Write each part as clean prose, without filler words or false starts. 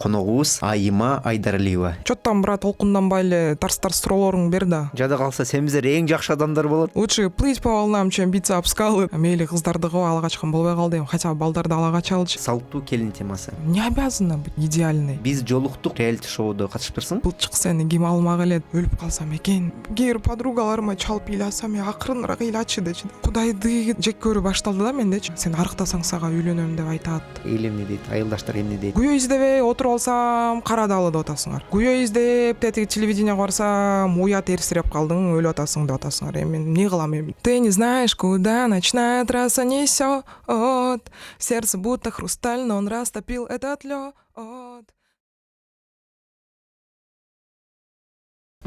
коногубуз Айыма Айдаралиева. Чот там брат толкунданбай эле тарс суроолоруң бер да. Жада калса сен биздер эң жакшы адамдар болот. Лучше плыть по волнам, чем биться об скалы. Мейли кыздарды кылып ала качкан болбой калды эми, хотя бы балдарды ала качалычы. Салттуу келин темасы. Не обязана быть идеальной. Биз жолуктук реалити шоуда катышып турсуң. Былчык сени ким алмак эле, өлүп калсам экен. Кээ бир подругаларыма чалып ыйласам, акырыныраак ыйлачы дечи. Кудайды жек көрүү башталды да мендечи. Сен арыктасаң сага үйлөнөм деп айтат. Эл эмне дейт, айылдаштар эмне дейт? Күйөө издебей отуруп алсам Карадалы деп атасыңар. Күйөө издеп тетиги телевидениеге барсам уят эрсиреп калдың, өлүп атасың деп атасыңар. Эми мен эмне кылам эми? Ты не знаешь, куда ночная трасса несёт. Сердце будто хрусталь, но он растопил этот лёд.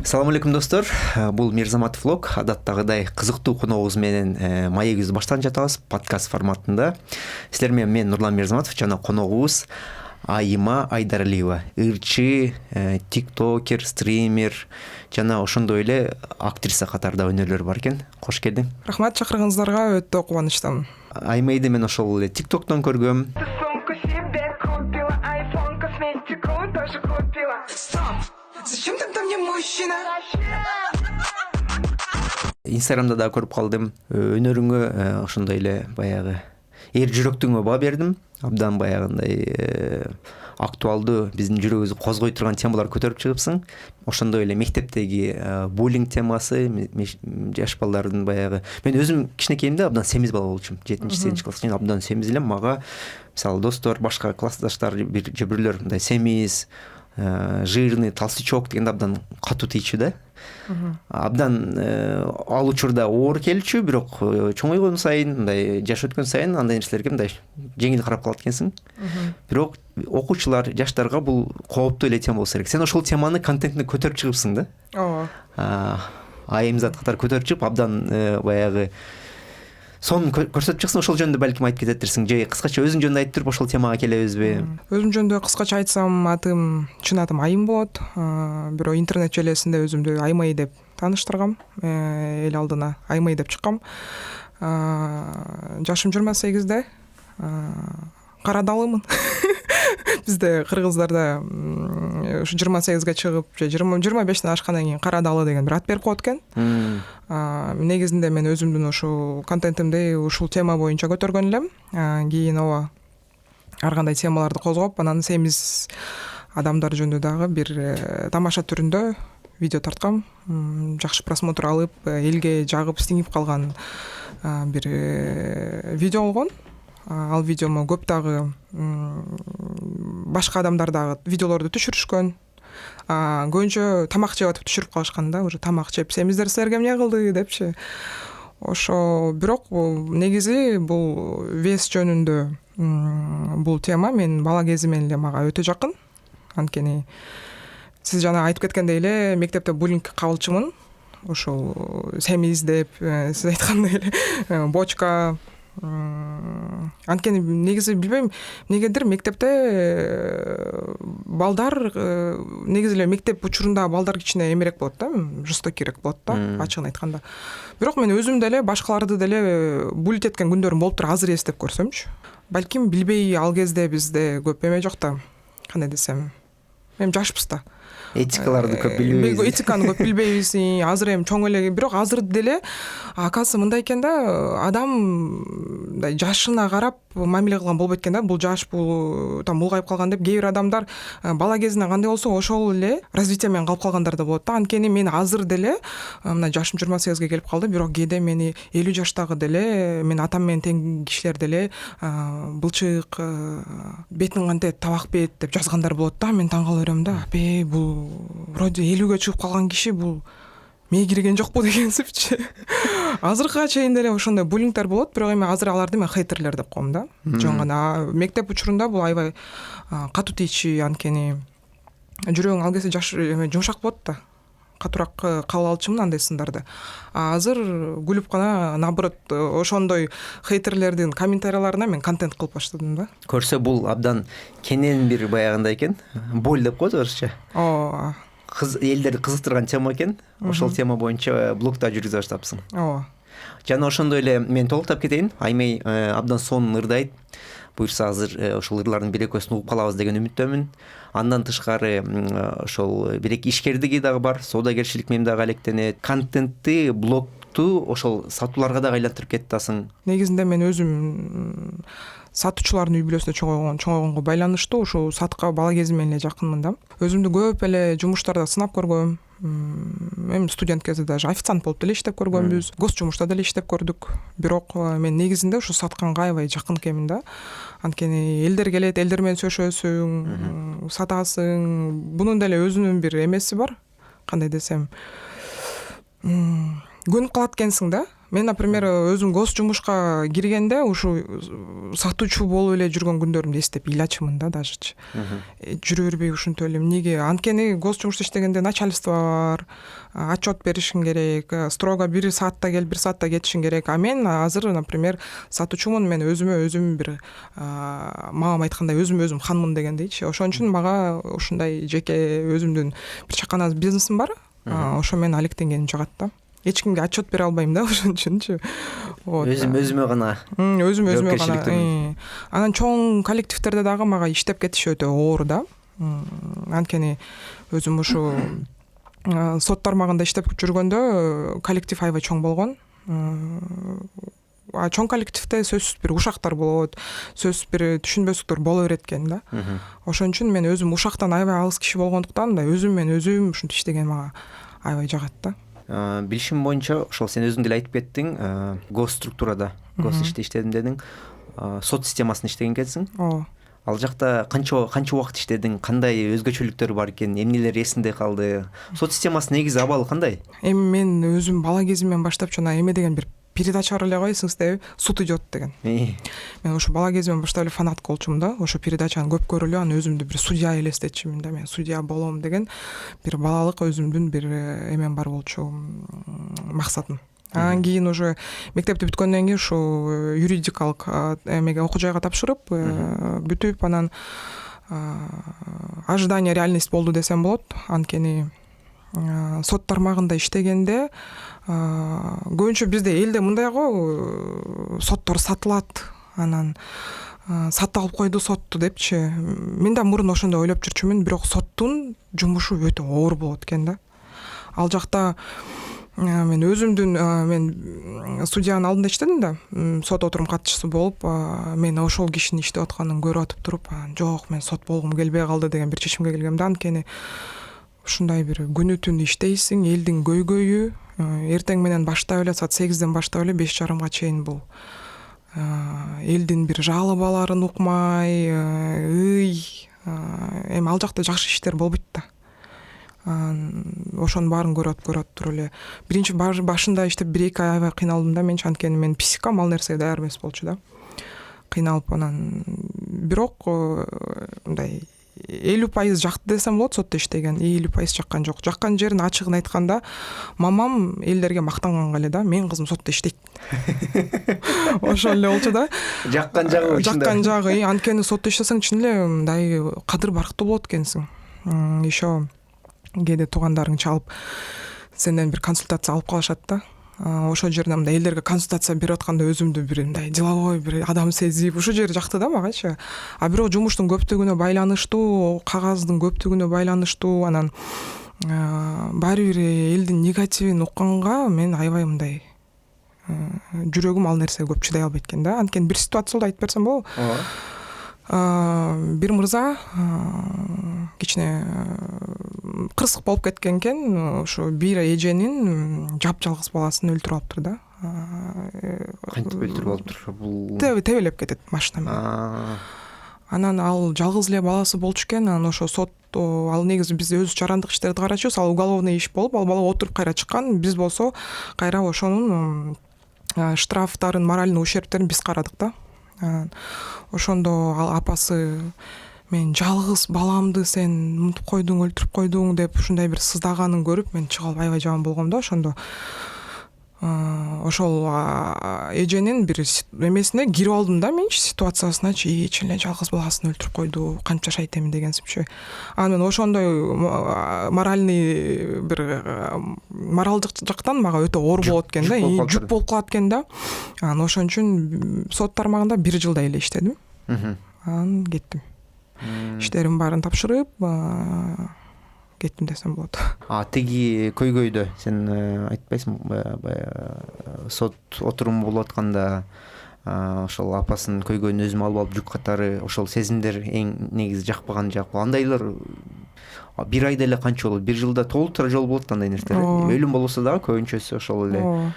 Салам алейкум достор. Бул Мирзаматов влог. Адаттагыдай кызыктуу коногубуз менен маегибизди баштан жатабыз подкаст форматында. Силер менен мен Нурлан Мирзаматов жана коногубуз Айыма Айдаралиева. Ырчы, тиктокер, стример жана ошондой эле актриса катарында өнөрлөрү бар экен. Кош келдиң. Рахмат, чакырганыңыздарга өтө кубанычтамын. Аймайды мен ошол эле тиктоктон көргөм. Зачем тогда мне мужчина? Инстаграмда да көрүп калдым. Өнөрүңө ошондой эле баягы эр жүрөктүңө баа бердим. Абдан баягындай актуалдуу биздин жүрөгүбүздү козгой турган темалар көтөрүп чыгыпсың. Ошондой эле мектептеги буллинг темасы, жаш балдардын баягы. Мен өзүм кичинекейимде абдан семиз бала болчумун. 7-8 класс чейин абдан семиз элем. Мага мисалы достор, башка классташтар же бирлөр мындай семиз, жирный, толстячок дегенде абдан катуу тийчү да. Абдан ал учурда оор келчү, бирок чоңойгон сайын, мындай жаш өткөн сайын андай нерселерге мындай жеңил карап калат экенсиң. Бирок окуучулар, жаштарга бул кооптуу эле тема болсо керек. Сен ошол теманы контентине көтөрүп чыгыпсың да. Ооба. Айымзат катары көтөрүп чыгып, абдан баягы сонун көрсөтүп чыксың, ошол жөнүндө балким айтып кететирсиң. Же кыскача өзүң жөнүндө айтып туруп ошол темага келебизби? Өзүм жөнүндө кыскача айтсам, чын атым Айым болот. Бирок интернет желесинде өзүмдү Аймай деп тааныштыргам. Эл алдына Аймай деп чыккам. Жашым 28-де. Карадалымын. Бизде кыргыздарда ушу 28ге чыгып, же 25тен ашкандан кийин Карадалы деген бир ат берип коет экен. Негизинде мен өзүмдүн ушул контентимди ушул тема боюнча көтөргөн элем. Кийин ооба ар кандай темаларды козгоп, анан семиз адамдар жөнүндө дагы бир тамаша түрүндө видео тарткам. Жакшы просмотр алып, элге жагып, сиңип калган бир видео болгон. Ал видеомо көп дагы башка адамдар дагы видеолорду түшүрүшкөн. Көбүнчө тамак жеп атып түшүрүп калышкан да, уже тамак жеп семиздер силерге эмне кылды депчи. Ошо бирок негизи бул вес жөнүндө бул тема мен бала кезимен эле мага өтө жакын. Анткени сиз жана айтып кеткендей эле мектепте буллинг кабылчумун. Ошол семиз деп сиз айткандай эле бочка. Анткени негизи билбейм, эмнегедир мектепте балдар негизи эле мектеп учурунда балдар кичине эмерээк болот да, жестокийрээк болот да, ачыгын айтканда. Бирок мен өзүм деле башкаларды деле буллить эткен күндөрүм болуптур, азыр эстеп көрсөмчү. Балким билбей ал кезде бизде көп эме жок да. Кандай десем, эми жашпыз да. Этикаларды көп билбейбиз. Этиканы көп билбейбиз. Азыр эми чоң эле, бирок азыр деле акасы мындай экен да, адам мындай жашына карап мамиле кылган болбойт экен да. Бул жаш, бул там улгайып калган деп кээ бир адамдар бала кезинен кандай болсо ошол эле развитие менен калып калгандар да болот да. Анткени мен азыр деле мына жашым 28ге келип калды, бирок кээде мени 50 жаштагы деле, мен атам менен тең кишилер деле былчык, бетиң кантет, табак бет деп жазгандар болот да. Мен таң кала берем да. Бул вроде 50ге чыгып калган киши бул мээ кирген жокпу дегенсипчи. Азыркыга чейин деле ошондой буллингтер болот, бирок эми азыр аларды мен хейтерлер деп коем да. Жөн гана мектеп учурунда бул аябай катуу тийчү, анткени жүрөгүң ал кезде жумшак болот да. Катуураак кабыл алчумун андай сындарды. Азыр күлүп гана, наоборот, ошондой хейтерлердин комментарияларына мен контент кылып баштадым да. Көрсө бул абдан кенен бир баягындай экен. Боль деп коет орусча. Ооба. Элдерди кызыктырган тема экен. Ошол тема боюнча блогда жүргүзө баштапсың. Ооба. Жана ошондой эле мен толуктап кетейин. Аймай абдан сонун ырдайт. буюрса азыр ошол ырлардын бир экөөсүн угуп калабыз деген үмүттөмүн. Андан тышкары ошол бир эки ишкердиги дагы бар, соодагерчилик менен дагы алектенет. Контентти, блогту ошол сатууларга дагы айлантырып кетатасың. Негизинде мен өзүм сатуучулардын үй бүлөсүндө чоңойгонго байланыштуу ушул сатка бала кезимден эле жакынмын да. Өзүмдү көп эле жумуштарда сынап көргөм. Эми студент кезде даже официант болуп деле иштеп көргөнбүз, гос жумушта деле иштеп көрдүк. Бирок мен негизинде ушу сатканга аябай жакын экенмин да. Анткени элдер келет, элдер менен сөйлөшөсүң, сатасың. Бунун деле өзүнүн бир эмеси бар. Кандай десем, көнүп калат экенсиң да. Мен, например, өзүм гос жумушка киргенде ушу сатуучу болуп эле жүргөн күндөрүмдү эстеп ыйлачымын да дажычы. Жүрө бербей ушинтип эле эмнеге? Анткени гос жумушта иштегенде начальство бар, отчет беришиң керек, строго 1 саатта келип 1 саатта кетишиң керек. А мен азыр, например, сатуучумун, мен өзүм бир мамам айткандай өзүм ханмын дегендейчи. Ошон үчүн мага ушундай жеке өзүмдүн бир чакана бизнесим бар. Ошо мен алектенгеним жагат да. Эч кимге отчет бере албайм да, ошон үчүнчү. Өзүмө гана. Өзүмө гана. Анан чоң коллективдерде дагы мага иштеп кетиш өтө оор да. Анткени өзүм ушу сот тармагында иштеп жүргөндө коллектив аябай чоң болгон. Чоң коллективде сөзсүз бир ушактар болот, сөзсүз бир түшүнбөстүктөр боло берет экен да. Ошон үчүн мен өзүм ушактан аябай алыс киши болгондуктан да өзүм ушинтип иштеген мага аябай жагат да. Билишим боюнча ошол сен өзүң деле айтып кеттиң, гос структурада, гос иште иштедим дедиң, сот системасында иштеген экенсиң. Ооба. Ал жакта канча убакыт иштедиң, кандай өзгөчөлүктөр бар экен, эмнелер эсиңде калды? Сот системасынын негизи абалы кандай? Эми мен өзүм бала кезимден баштап жана эме деген бир передача бар эле го, эсиңиздеби? Суд идет деген. Мен ошо бала кезимден баштап эле фанатка болчумун да. Ошо передачаны көп көрүлүп, анан өзүмдү бир судья элестетчүмүн да. Мен судья болом деген бир балалык өзүмдүн бир эмем бар болчу, максатым. Анан кийин уже мектепти бүткөндөн кийин ушу юридикалык эмеге окуу жайга тапшырып, бүтүп анан ожидание реальность болду десем болот. Анткени сот тармагында иштегенде көбүнчө бизде элде мындай го, соттор сатылат, анан сатып алып койду сотту депчи. Мен да мурун ошондой ойлоп жүрчүмүн, бирок соттун жумушу өтө оор болот экен да. Ал жакта мен өзүмдүн мен судьянын алдында иштедим да, сот отурум катчысы болуп, мен ошол кишинин иштеп атканын көрүп атып туруп, жок, мен сот болгум келбей калды деген бир чечимге келгем да. Анткени ушундай бир күнү түн иштейсиң, элдин көйгөйү, эртең менен баштап эле саат 8ден баштап эле 5:30 чейин бул элдин бир жалобаларын укмай, эми ал жакта жакшы иштер болбойт да. Ошонун баарын көрүп туруп эле биринчи башында иштеп 1-2 ай аябай кыйналдым да. Менчи анткени мен психикам ал нерсеге даяр эмес болчу да. Кыйналып анан бирок мындай 50% жакты десем болот сотто иштеген, 50% жаккан жок. Жаккан жерин ачыгын айтканда, мамам элдерге мактанганга эле да, менин кызым сотто иштейт. Ошол эле болчу да. Жаккан жагы ушундай. Жаккан жагы, анткени сотто иштесең чын эле мындай кадыр барктуу болот экенсиң. Ещё кээде туугандарың чалып сенден бир консультация алып калышат да. Ошол жерден мындай элдерге консультация берип атканда өзүмдү бир мындай деловой бир адам сезип, ушул жери жакты да магачы. А бирок жумуштун көптүгүнө байланыштуу, кагаздын көптүгүнө байланыштуу, анан баары бир элдин негативин укканга мен аябай мындай жүрөгүм ал нерсеге көп чыдай албайт экен да. Анткени бир ситуацияда айтып берсем болобу? Бир мырза кичине кырсык болуп кеткен экен. Ошо бир эженин жапжалгыз баласын өлтүрүп алыптыр да. Кантип өлтүрүп алыптыр? Бул тебелеп кетет машина менен. Анан ал жалгыз эле баласы болчу экен. Анан ошо сот ал негизи биз өз жарандык иштерди карачубуз. Ал уголовный иш болуп, ал бала отуруп кайра чыккан. Биз болсо кайра ошонун штрафтарын, моральный ущербтерин биз карадык да. Ошондо ал апасы мен жалгыз баламды сен мынтип койдуң, өлтүрүп койдуң деп ушундай бир сыздаганын көрүп мен чыгып аябай жаман болгом да. Ошондо ошол эженин бир эмесине кирип алдым да, менчи ситуациясыначы, чын эле жалгыз баласын өлтүрүп койду, кантип жашайт эми дегенсипчи. Анан ошондой моральный бир моралдык жактан мага өтө оор болот экен да, жүк болуп калат экен да. Анан ошон үчүн сот тармагында 1 жылдай эле иштедим. анан кеттим. Иштеримин баарын тапшырып кеттим десем болот. Тиги көйгөйдө сен айтпайсың баягы сот отуруму болуп атканда ошол апасын көйгөйүн өзүм алып жүк катары ошол сезимдер эң негизи жакпаган андайлар бир айда эле канча болот, бир жылда толтура жол болот андай нерселер. Өлүм болбосо дагы көбүнчөсү ошол эле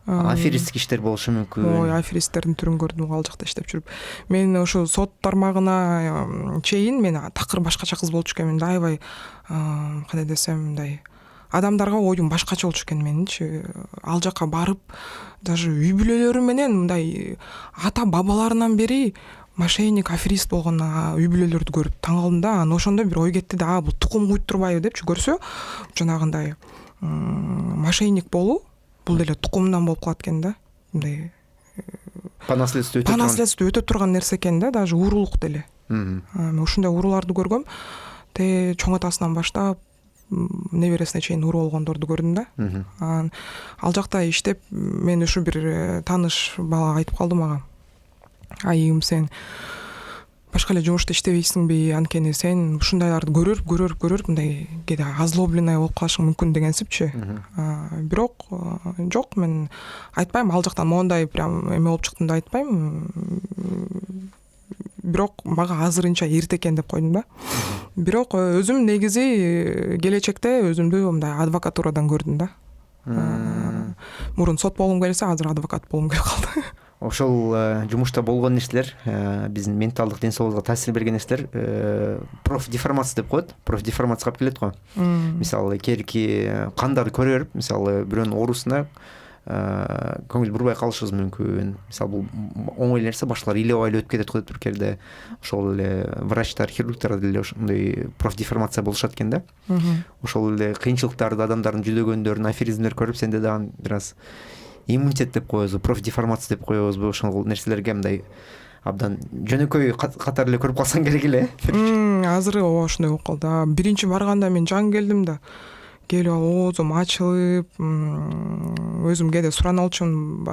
аферисттик иштер болушу мүмкүн. Аферисттердин түрүн көрдүм ал жакта иштеп жүрүп. Мен ошо сот тармагына чейин мен такыр башкача кыз болчу экенмин. Аябай кандай десем, мындай адамдарга оюм башкача болчу экен менинчи. Ал жака барып, даже үй бүлөлөрү менен мындай ата бабаларынан бери мошенник, аферист болгон үй бүлөлөрдү көрүп таң калдым да. Анан ошондо бир ой кетти да, бул тукум куйттурбайбы депчи. Көрсө жанагындай мошенник болуу бул деле тукумдан болуп калат экен да. Мындай по наследству өтө турган нерсе экен да, даже уурулук деле. Мен ушундай ууруларды көргөм. Чоң атасынан баштап небересине чейин ууру болгондорду көрдүм да. Ал жакта иштеп мен ушу бир тааныш бала айтып калды мага. Айым, сен башка эле жумушта иштебейсиңби? Анткени сен ушундайларды көрүп мындай кээде озлобленный болуп калышың мүмкүн дегенсипчи. Бирок жок, мен айтпайм ал жактан моундай прям эме болуп чыктым да айтпайм. Бирок мага азырынча эрте экен деп койдум да. Бирок өзүм негизи келечекте өзүмдү мындай адвокатурадан көрдүм да. Мурун сот болгум келсе, азыр адвокат болгум келип калды. Ошол жумушта болгон нерселер, биздин менталдык ден соолугуга таасир берген нерселер профдеформация деп коет. Профдеформация калып келет го. Мисалы, кээинки кандарды көрө берип, мисалы, бирөөнүн оорусуна көңүл бурбай калышыбыз мүмкүн. Мисалы, бул оңой нерсе, башкалар илебай өтүп кетет го бир керде. Ошол эле врачтар, хирургтар деле ошондой профдеформация болушат экен да. Ошол эле кыйынчылыктарды, адамдардын жүдөгөндөрүн, аферизмдерди көрүп, сенде дагы бир аз иммунитет деп коебузбу, профдеформация деп коебузбу, ошол нерселерге мындай абдан жөнөкөй катары эле көрүп калсаң керек эле. Азыр ооба ошондой болуп калды. Биринчи барганда мен жаңы келдим да. Келип оозум ачылып, өзүм кээде сурана алчумун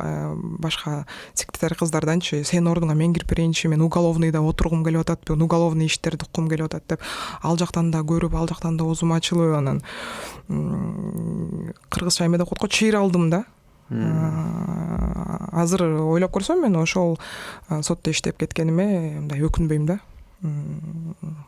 башка секретарь кыздарданчы, сенин ордуңа мен кирип берейинчи, мен уголовныйда отургум келип атат, мен уголовный иштерди уккум келип атат деп, ал жактан да көрүп, ал жактан да оозум ачылып, анан кыргызча эме деп коет го, чыйыр алдым да. Азыр ойлоп көрсөм, мен ошол сотто иштеп кеткениме мындай өкүнбөйм да.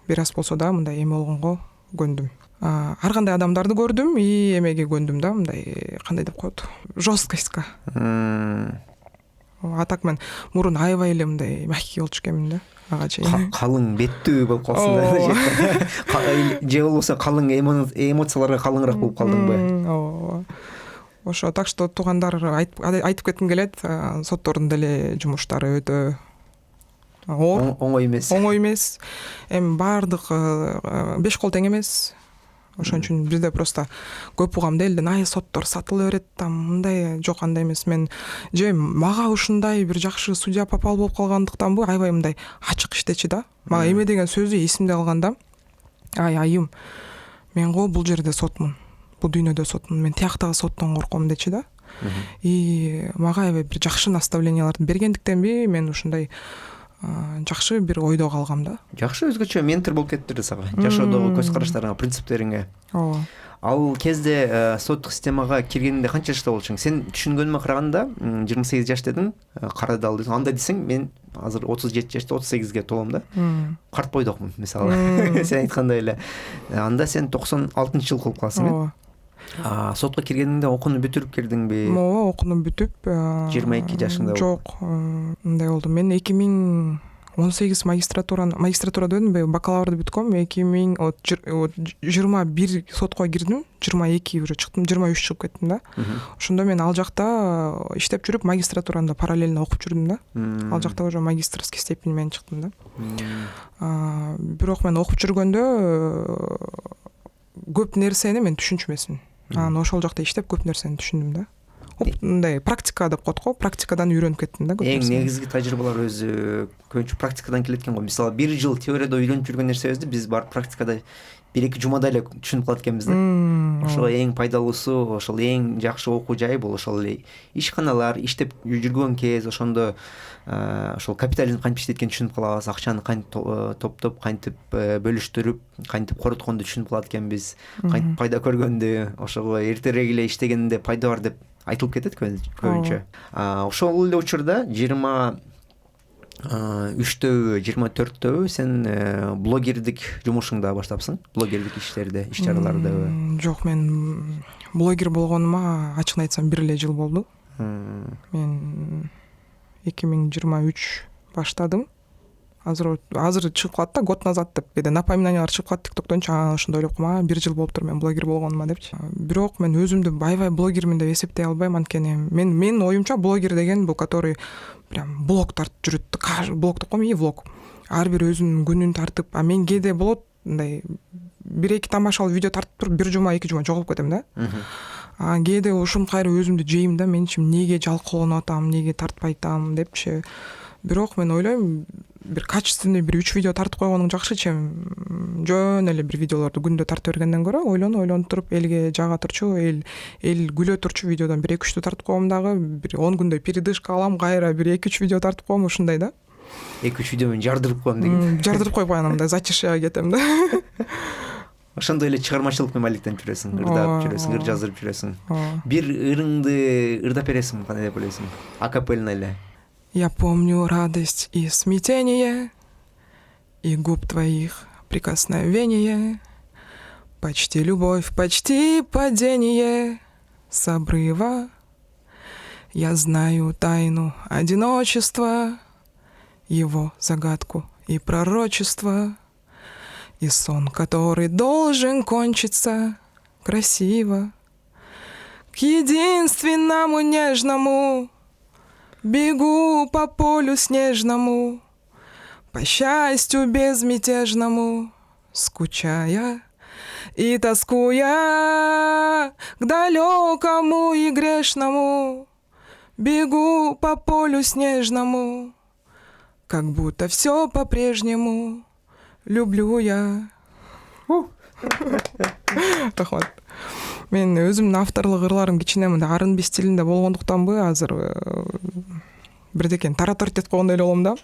Бир аз болсо да мындай эме болгонго көндүм. Ар кандай адамдарды көрдүм и эмеге көндүм да, мындай кандай деп коет, жесткостька. А так мен мурун аябай эле мындай мягкий болчу экенмин да. Ага чейин калың беттүү болуп калсың да. Же болбосо калың эмоцияларга калыңыраак болуп калдыңбы? Ооба. Ошо так что туугандар айтып кетким келет, соттордун деле жумуштары өтө оор, оңой эмес. Оңой эмес. Эми баардык 5 кол тең эмес. Ошон үчүн бизде просто көп угам да элден соттор сатыла берет, там мындай, жок андай эмес. Мен же мага ушундай бир жакшы судья попал болуп калгандыктанбы, аябай мындай ачык иштечи да. Мага эме деген сөзү эсимде калган да. Айым, мен го бул жерде сотмун. Бул дүйнөдө сотмун. Мен тияктагы соттон корком дечи да. И мага аябай бир жакшы наставленияларды бергендиктенби, мен ушундай жакшы бир ойдо калгам да. Жакшы өзгөчө ментор болуп кетиптир сага. Жашоодогу көз караштарыңа, принциптериңе. Ооба. Ал кезде соттук системага киргениңде канча жашта болчуң? Сен түшүнгөнүмө караганда 28 жаш дедиң, кара дал десең. Анда десең, мен азыр 37 жашта 38ге толом да. Карт бойдокмун, мисалы. Сен айткандай эле. Анда сен 96-жыл болуп каласың, э? Сотко киргениңде окууну бүтүрүп кирдиңби? Ооба, окууну бүтүп 22 жашыңда. Жок, мындай болду. Мен 2018 магистратурада өттүм, бакалаврды бүткөм. 2021 сотко кирдим, 22 уже чыктым, 23 чыгып кеттим да. Ошондо мен ал жакта иштеп жүрүп магистратураны параллельно окуп жүрдүм да. Ал жакта уже магистрский степень менен чыктым да. Бирок мен окуп жүргөндө көп нерсени мен түшүнчү эмесмин. Ошол жакта иштеп көп нерсени түшүндүм да. мындай практика деп коет го, практикадан үйрөнүп кеттим да көп эң нерсени. негизги тажрыйбалар өзү көбүнчө практикадан келет экен го. Мисалы 1 жыл теорияда үйрөнүп жүргөн нерсебизди биз барып практикада 1-2 жумада эле түшүнүп калат экенбиз да. Ошо эң пайдалуусу, ошол эң жакшы окуу жай бул ошол эле ишканалар, иштеп жүргөн кез, ошондо ошол капитализм кантип иштейт экенин түшүнүп калабыз, акчаны кантип топтоп, кантип бөлүштүрүп, кантип коротконду түшүнүп калат экенбиз, кантип пайда көргөндү, ошого эртерээк эле иштегенде пайда бар деп айтылып кетет көбүнчө. Ошол эле учурда 23-төбү, 24-төбү сен блогердик жумушуңду баштапсың, блогердик иштерди, иш чаралардыбы? Жок, мен блогер болгонума ачыгын айтсам 1 эле жыл болду. Мен 2023 баштадым. Азыр чыгып калат да, год назад деп, кээде напоминаниялар чыгып калат тиктоктон, ошондой ойлоп коем, 1 жыл болуптур мен блогер болгонума депчи. Бирок мен өзүмдү аябай блогермин деп эсептей албайм, анткени менин оюмча блогер деген бул который прям блог тартып жүрөт. Блог деп коем, влог. Ар бир өзүнүн күнүн тартып, мен кээде болот мындай 1-2 тамашалуу видео тартып туруп 1 жума 2 жума жоголуп кетем да. Кээде ушуну кайра өзүмдү жейм да, мен эмнеге жалкоолонуп атам, эмнеге тартпай атам депчи. Бирок мен ойлойм, бир качественный 1-3 видео тартып койгонуң жакшы, чем жөн эле бир видеолорду күндө тартып бергенден көрө, ойлонуп туруп элге жага турчу, эл күлө турчу видеодон 1-2-3тү тартып коем дагы, бир 10 күндөй передышка алам, кайра бир 2-3 видео тартып коем, ушундай да. 2-3 видео менен жардырып коем деген. Жардырып коюп анандай затишьяга кетем да. Ошондой эле чыгармачылык мемаликтенип жүрөсүң, ырдап жүрөсүң, ыр жаздырып жүрөсүң. Бир ырыңды ырдап бересиңби, кандай деп ойлойсуң? Акапельно эле. Я помню радость и смятение, и губ твоих прикосновение, почти любовь, почти падение с обрыва. Я знаю тайну одиночества, его загадку и пророчество, и сон, который должен кончиться красиво. К единственному нежному бегу по полю снежному, по счастью безмятежному, скучая и тоскуя к далекому и грешному, бегу по полю снежному, как будто все по-прежнему люблю я. Рахмат. Мен өзүмдүн авторлук ырларым кичине мындай R&B стилинде болгондуктанбы, азыр бирдекени таратор деп койгондой эле болом да.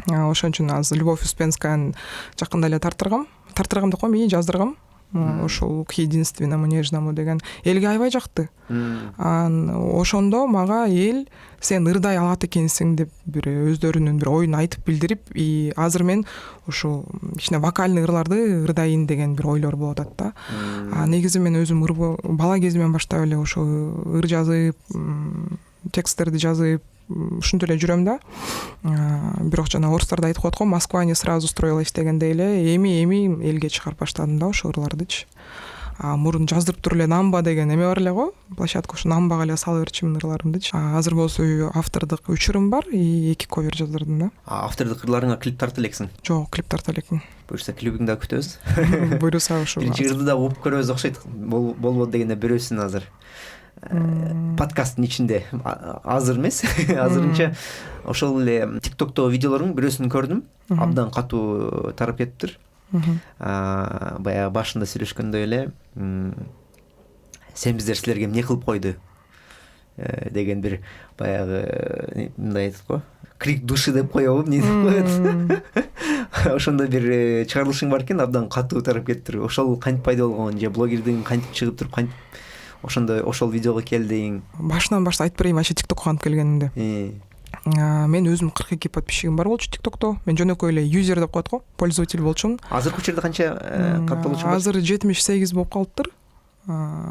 Ошон үчүн азыр Любовь Успенскаяны жакында эле тартыргам деп коем, жаздыргам. Ошол к единственному нежному деген элге аябай жакты. Ошондо мага эл сен ырдай алат экенсиң деп бир өздөрүнүн бир оюн айтып билдирип, азыр мен ошо кичине вокальный ырларды ырдайын деген бир ойлор болуп атат да. Негизи мен өзүм бала кезимден баштап эле ошо ыр жазып, тексттерди жазып ушинтип эле жүрөм да. Бирок жана орустарда айтып коет го, Москва не сразу строилась дегендей эле эми элге чыгарып баштадым да ошо ырлардычы. Мурун жаздырып туруп эле Намба деген эме бар эле го, площадка, ошо Намбага эле салып берчүмүн ырларымдычы. Азыр болсо автордук 3 ырым бар, 2 ковер жаздырдым да. Автордук ырларыңа клип тарта элексиң? Жок, клип тарта элекмин. Буюрса клибиңди да күтөбүз. Буюрса ошо. Биринчи ырды да угуп көрөбүз окшойт. Болбоду дегенде берөсүн азыр. Подкасттын ичинде азыр эмес, азырынча ошол эле тиктоктогу видеолоруң бирөөсүн көрдүм, абдан катуу тарап кетиптир. Баягы башында сүйлөшкөндөй эле сен биздер силерге эмне кылып койду деген бир баягы мындай айтат го, крик души деп коебу, эмне деп коет. Ошондой бир чыгарылышың бар экен, абдан катуу тарап кетиптир. Ошол кантип пайда болгон, же блогердин кантип чыгып туруп кантип ошол видеого келдиң? Башынан баштап айтып берейин вообще тиктокко кантип келгенимди. Мен өзүм 42 подписчигим бар болчу тиктокто. Мен жөнөкөй эле юзер деп коет го, пользователь болчумун. Азыркы учурда канча катталуучу бар? Азыр 78 болуп калыптыр.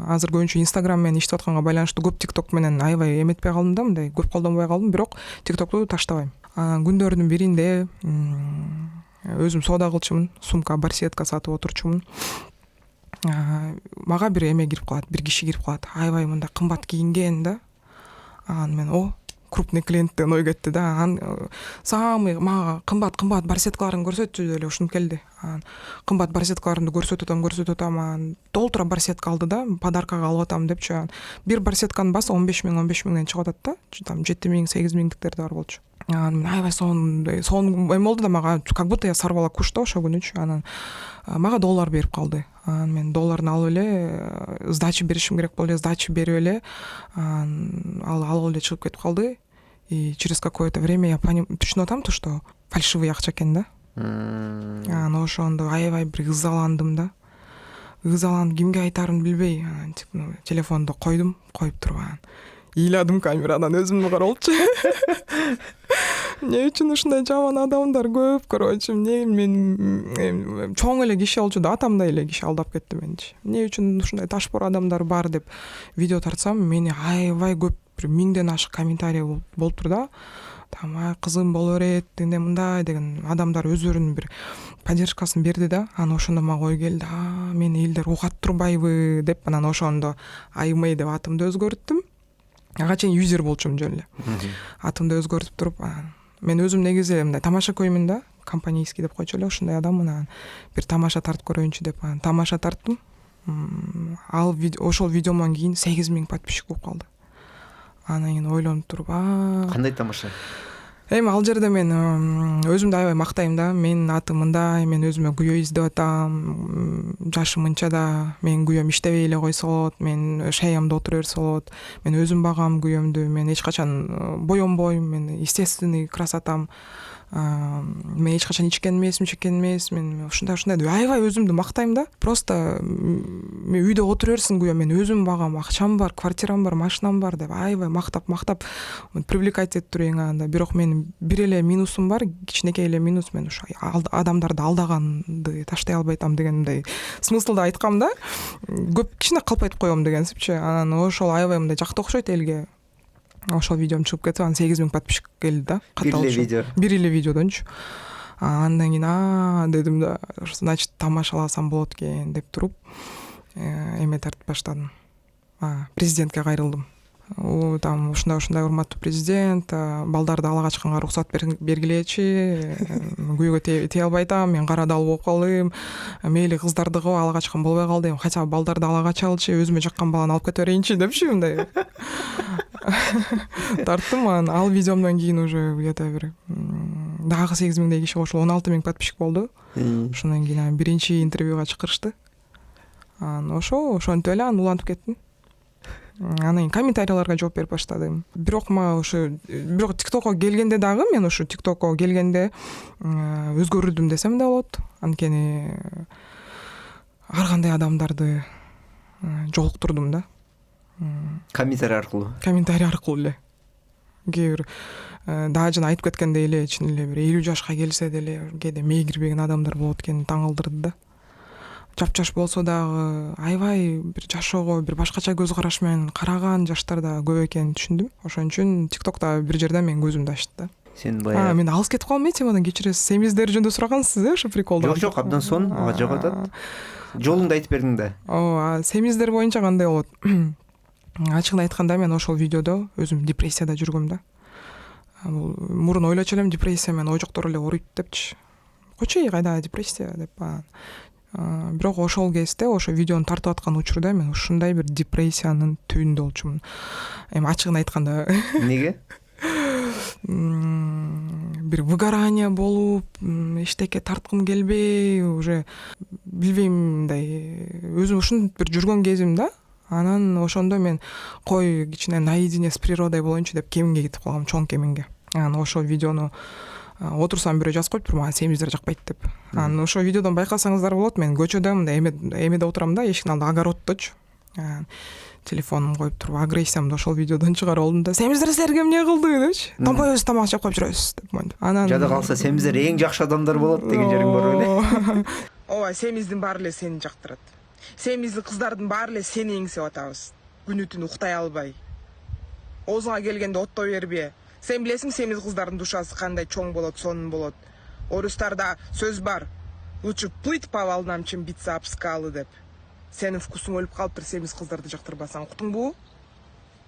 Азыр көбүнчө Instagram менен иштеп атканга байланыштуу көп тикток менен аябай эметпей калдым да, мындай көп колдонбой калдым, бирок тиктокту таштабайм. Күндөрдүн биринде өзүм соода кылчумун, сумка, барсетка сатып отурчумун. Мага бир эме кирип калат, бир киши кирип калат, аябай мындай кымбат кийинген да. Мен крупный клиент деген ой кетти да. Самый мага кымбат барсеткаларын көрсөтчү эле ушинтип келди. Кымбат барсеткаларымды көрсөтүп атам. Толтура барсетка алды да, подаркага алып атам депчи. Бир барсетканын баасы 15 миңден чыгып атат да. Там 7 миң, 8 миңдиктер да бар болчу. Мен аябай сонун эме болду да, мага как будто я сорвала куш да ошол күнүчү. Анан мага доллар берип калды. Мен долларын алып эле сдача беришим керек болду, сдача берип эле алып эле чыгып кетип калды. И через какое-то время я түшүнүп атам, что фальшивый акча экен да. Ошондо аябай бир ызаландым да. Ызаланып кимге айтарымды билбей, телефонду коюп туруп ыйладым камерадан өзүмдү каралчы. Эмне үчүн ушундай жаман адамдар көп, короче, мен чоң эле киши болчу да, атамдай эле киши алдап кетти менчи. Эмне үчүн ушундай ташпор адамдар бар деп видео тартсам, мени аябай көп, бир 1000ден ашык комментарий болуптур да. Там кызым боло берет, мындай деген адамдар өздөрүнүн бир поддержкасын берди да. Анан ошондо мага ой келди, мени элдер угат турбайбы деп, анан ошондо Аймей деп атымды өзгөрттүм. Ага чейин юзер болчумун жөн эле. Атымды өзгөртүп туруп, мен өзүм негизи мындай тамаша көймүн да, компанийский деп койчу эле, ушундай адаммын. Бир тамаша тартып көрөйүнчү деп тамаша тарттым. Ошол видеомон кийин 8 миң подписчик болуп калды. Анан кийин ойлонуп туруп, кандай тамаша? Эми ал жерде мен өзүмдү аябай мактайм да. Менин атым мындай, мен өзүмө күйөө издеп атам. Жашым мынча да, менин күйөөм иштебей эле койсо болот, мен шаямда отура берсе болот. Мен өзүм багам күйөөмдү, мен эч качан боёнбойм, мен естественный красотам. Мен эч качан ичкен эмесмин, чеккен эмес, мен ушундай деп аябай өзүмдү мактайм да. Просто мен үйдө отура берсин күйөөм, мен өзүм багам, акчам бар, квартирам бар, машинам бар деп аябай мактап привлекать этип туруп анда. Бирок менин бир эле минусум бар, кичинекей эле минус, мен ушу адамдарды алдаганды таштай албайтам дегендей смыслда айткам да. Көп кичине калп айтып коем дегенсипчи. Анан ошол аябай мындай жакты окшойт элге. Ошол видеом чыгып кетип, анан 8 миң подписчик келди да. Бир эле видеодончу. Андан кийин дедим да, значит тамашаласам болот экен деп туруп, эме тартып баштадым. Президентке кайрылдым. Там ушундай урматтуу президент, балдарды ала качканга уруксат бергилечи, күйөөгө тие албай атам, мен кара дал болуп калдым, мейли кыздардыгы ала качкан болбой калдым, хотя балдарды ала качалычы, өзүмө жаккан баланы алып кете берейинчи депчи, мындай тарттым. Анан ал видеомдон кийин уже где-то бир дагы 8 миңдей киши кошулуп 16 миң подписчик болду. Ошондон кийин биринчи интервьюга чакырышты. Анан ошентип эле улантып кеттим. Анан комментарийлерге жооп берип баштадым. Бирок TikTokко келгенде дагы, мен ушу TikTokко келгенде өзгөрүлдүм десем да болот. Анткени ар кандай адамдарды жолуктурдум да. Комментарий аркылуу эле. Кээ бир дагы жана айтып кеткендей эле, чын эле бир 50 жашка келсе деле кээде мээ кирбеген адамдар болот экени таң калтырды да. Жапжаш болсо дагы аябай бир жашоого бир башкача көз караш менен караган жаштар да көп экенин түшүндүм. Ошон үчүн TikTokто бир жерден менин көзүмдү ачты да. Сен баягы мен алыс кетип калдым, темадан кечиресиз. Семиздер жөнүндө сурагансыз ошо приколду. Жок, абдан сонун, ага жок атат. Жолуңду айтып бердиң да. Семиздер боюнча кандай болот? Ачыгын айтканда, мен ошол видеодо өзүм депрессияда жүргөм да. Мурун ойлочу элем, депрессия менен ойжоктор эле ооруйт депчи. Койчу, кайда депрессия деп. Бирок ошол кезде, ошо видеону тартып аткан учурда мен ушундай бир депрессиянын түбүндө болчумун. Эми ачыгын айтканда. Неге? Бир выгорание болуп, эчтеке тарткым келбей, уже билбейм, мындай өзүм ушинтип бир жүргөн кезим да. Анан ошондо мен кичине наедине с природой болоюнчу деп кемиңге кетип калгам, чоң кемиңге. Анан ошол видеону отурсам бирөө жазып коюптур, мага семиздер жакпайт деп. Анан ошол видеодон байкасаңыздар болот, мен көчөдө мындай эмеде отурам да, эшиктин алдында огороддочу. Телефонумду коюп туруп, агрессиямды ошол видеодон чыгарып алдым да, семиздер силерге эмне кылды депчи. Тонбой өзү тамак жеп коюп жүрөсүз деп мынтип. Анан жада калса семиздер эң жакшы адамдар болот деген жериң бар беле? Ооба, семиздин баары эле сени жактырат. Семиздин кыздардын баары эле сени эңсеп атабыз. Күнү түнү уктай албай. Оозуңа келгенде оттой бербе. Сен билесиң, семиз кыздардын душасы кандай чоң болот, сонун болот. Орустарда сөз бар. Лучше плыть по волнам, чем биться об скалы деп. Сенин вкусуң өлүп калыптыр, семиз кыздарды жактырбасаң, уктуңбу?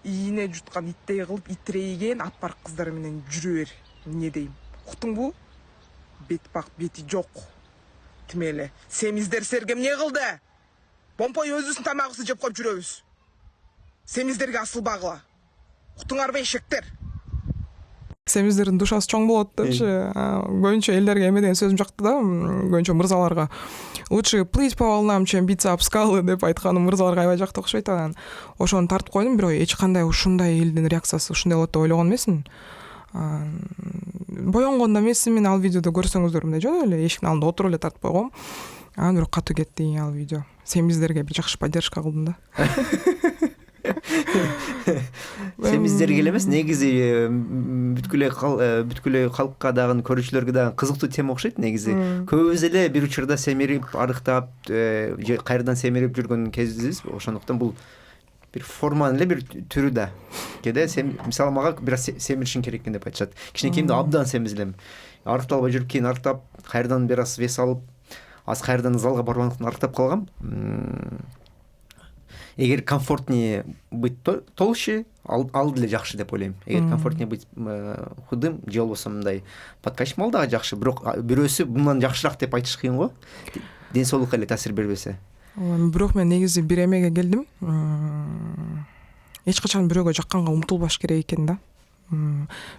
ийине жуткан иттей кылып итирейген ат бар кыздар менен жүрө бер. Эмне дейм? Уктуңбу? Бет бак бети жок. Тим эле семиздер силерге эмне кылды? Помпой өзүбүздүн тамагыбызды жеп коюп жүрөбүз. Семиздерге асылбагыла. Уктуңарбы эшектер? Семиздердин душасы чоң болот депчи. Көбүнчө элдерге эме деген сөзүм жакты да, көбүнчө мырзаларга. Лучше плыть по волнам, чем биться об скалы деп айтканым мырзаларга аябай жакты окшойт анан. Ошону тартып койдум, бирок эч кандай ушундай элдин реакциясы ушундай болот деп ойлогон эмесмин. Боёнгондо эмесмин, мен ал видеодо көрсөңүздөр мындай жөн эле эшиктин алдында отуруп эле тартып койгом. Анан бирок катуу кетти ал видео. Семиздерге бир жакшы поддержка кылдым да. Семиздерге эле эмес, негизи бүткүл эле калкка дагы көрүүчүлөргө дагы кызыктуу тема окшойт негизи. Көбүбүз эле бир учурда семирип, арыктап, же кайрадан семирип жүргөн кезибиз. Ошондуктан бул бир форманын эле бир түрү да. Кеде мисалы мага бир аз семиришин керек экен деп айтышат. Кичинекейимде абдан семизилем. Арыктап албай жүрүп, кийин арыктап, кайрадан бир аз вес алып, аз кайрадан залга барбагандыктан арыктап калгам. Эгер комфортнее быть толще, ал деле жакшы деп ойлойм. Эгер комфортнее быть худым, же болбосо мындай подкачмал дагы жакшы, бирок бирөөсү мындан жакшыраак деп айтыш кыйын го. Ден соолукка эле таасир бербесе. Бирок мен негизи бир эмеге келдим. Эч качан бирөөгө жакканга умтулбаш керек экен да.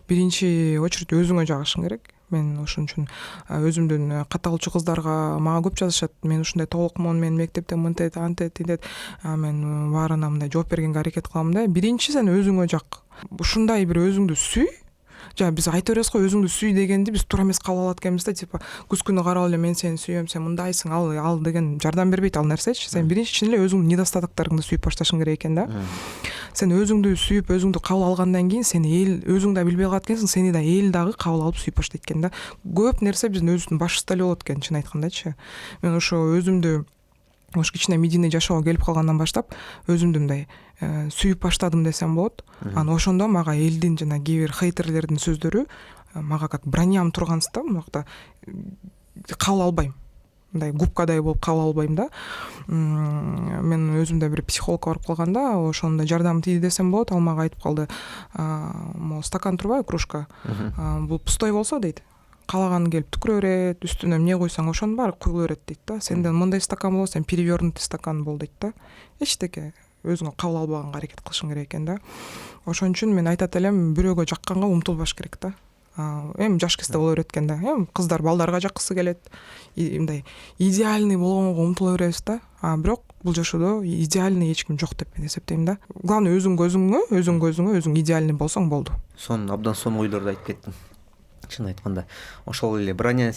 Биринчи очередь өзүңө жагышың керек. Мен ошон үчүн өзүмдүн катталуучу кыздарга мага көп жазышат. Мен ушундай толукмун, мен мектепте мынтет, антет, тинтет. Мен баарына мындай жооп бергенге аракет кылам да. Биринчи сен өзүңө жак. Ушундай бир өзүңдү сүй. Биз айта беребиз го, өзүңдү сүй дегенди биз туура эмес кабыл алат экенбиз да, типа күз күнү карап эле мен сени сүйөм, сен мындайсың, ал деген жардам бербейт ал нерсечи. Сен биринчи чын эле өзүңдүн недостатоктарыңды сүйүп башташың керек экен да. Сен өзүңдү сүйүп, өзүңдү кабыл алгандан кийин сени эл өзүң да билбей калат экенсиң, сени да эл дагы кабыл алып сүйүп баштайт экен да. Көп нерсе биздин өзүбүздүн башыбызда эле болот экен, чын айткандачы. Мен ошо өзүмдү кичине медийный жашоого келип калгандан баштап өзүмдү мындай сүйүп баштадым десем болот. Анан ошондо мага элдин жана кээ бир хейтерлердин сөздөрү мага как броням тургансыз да, мынакта кабыл албайм. Мындай губкадай болуп кабыл албайм да. Мен өзүмдө бир психологко барып калганда, ошондо жардам тийди десем болот. Ал мага айтып калды, могу стакан турбайбы, кружка. Бул пустой болсо дейт, калаган келип түкүрө берет, үстүнө эмне койсоң ошонун баары куюла берет дейт да. Сенден мындай стакан болсо сен перевернутый стакан бол дейт да. Эчтеке өзүңө кабыл албаганга аракет кылышың керек экен да. Ошон үчүн мен айтат элем, бирөөгө жакканга умтулбаш керек да. Эми жаш кезде боло берет экен да. Эми кыздар балдарга жаккысы келет. Мындай идеальный болгонго умтула беребиз да. Бирок бул жашоодо идеальный эч ким жок деп мен эсептейм да. Главное өзүң өзүң идеальный болсоң болду. Абдан сонун ойлорду айтып кеттиң. Чын айтканда, ошол эле броня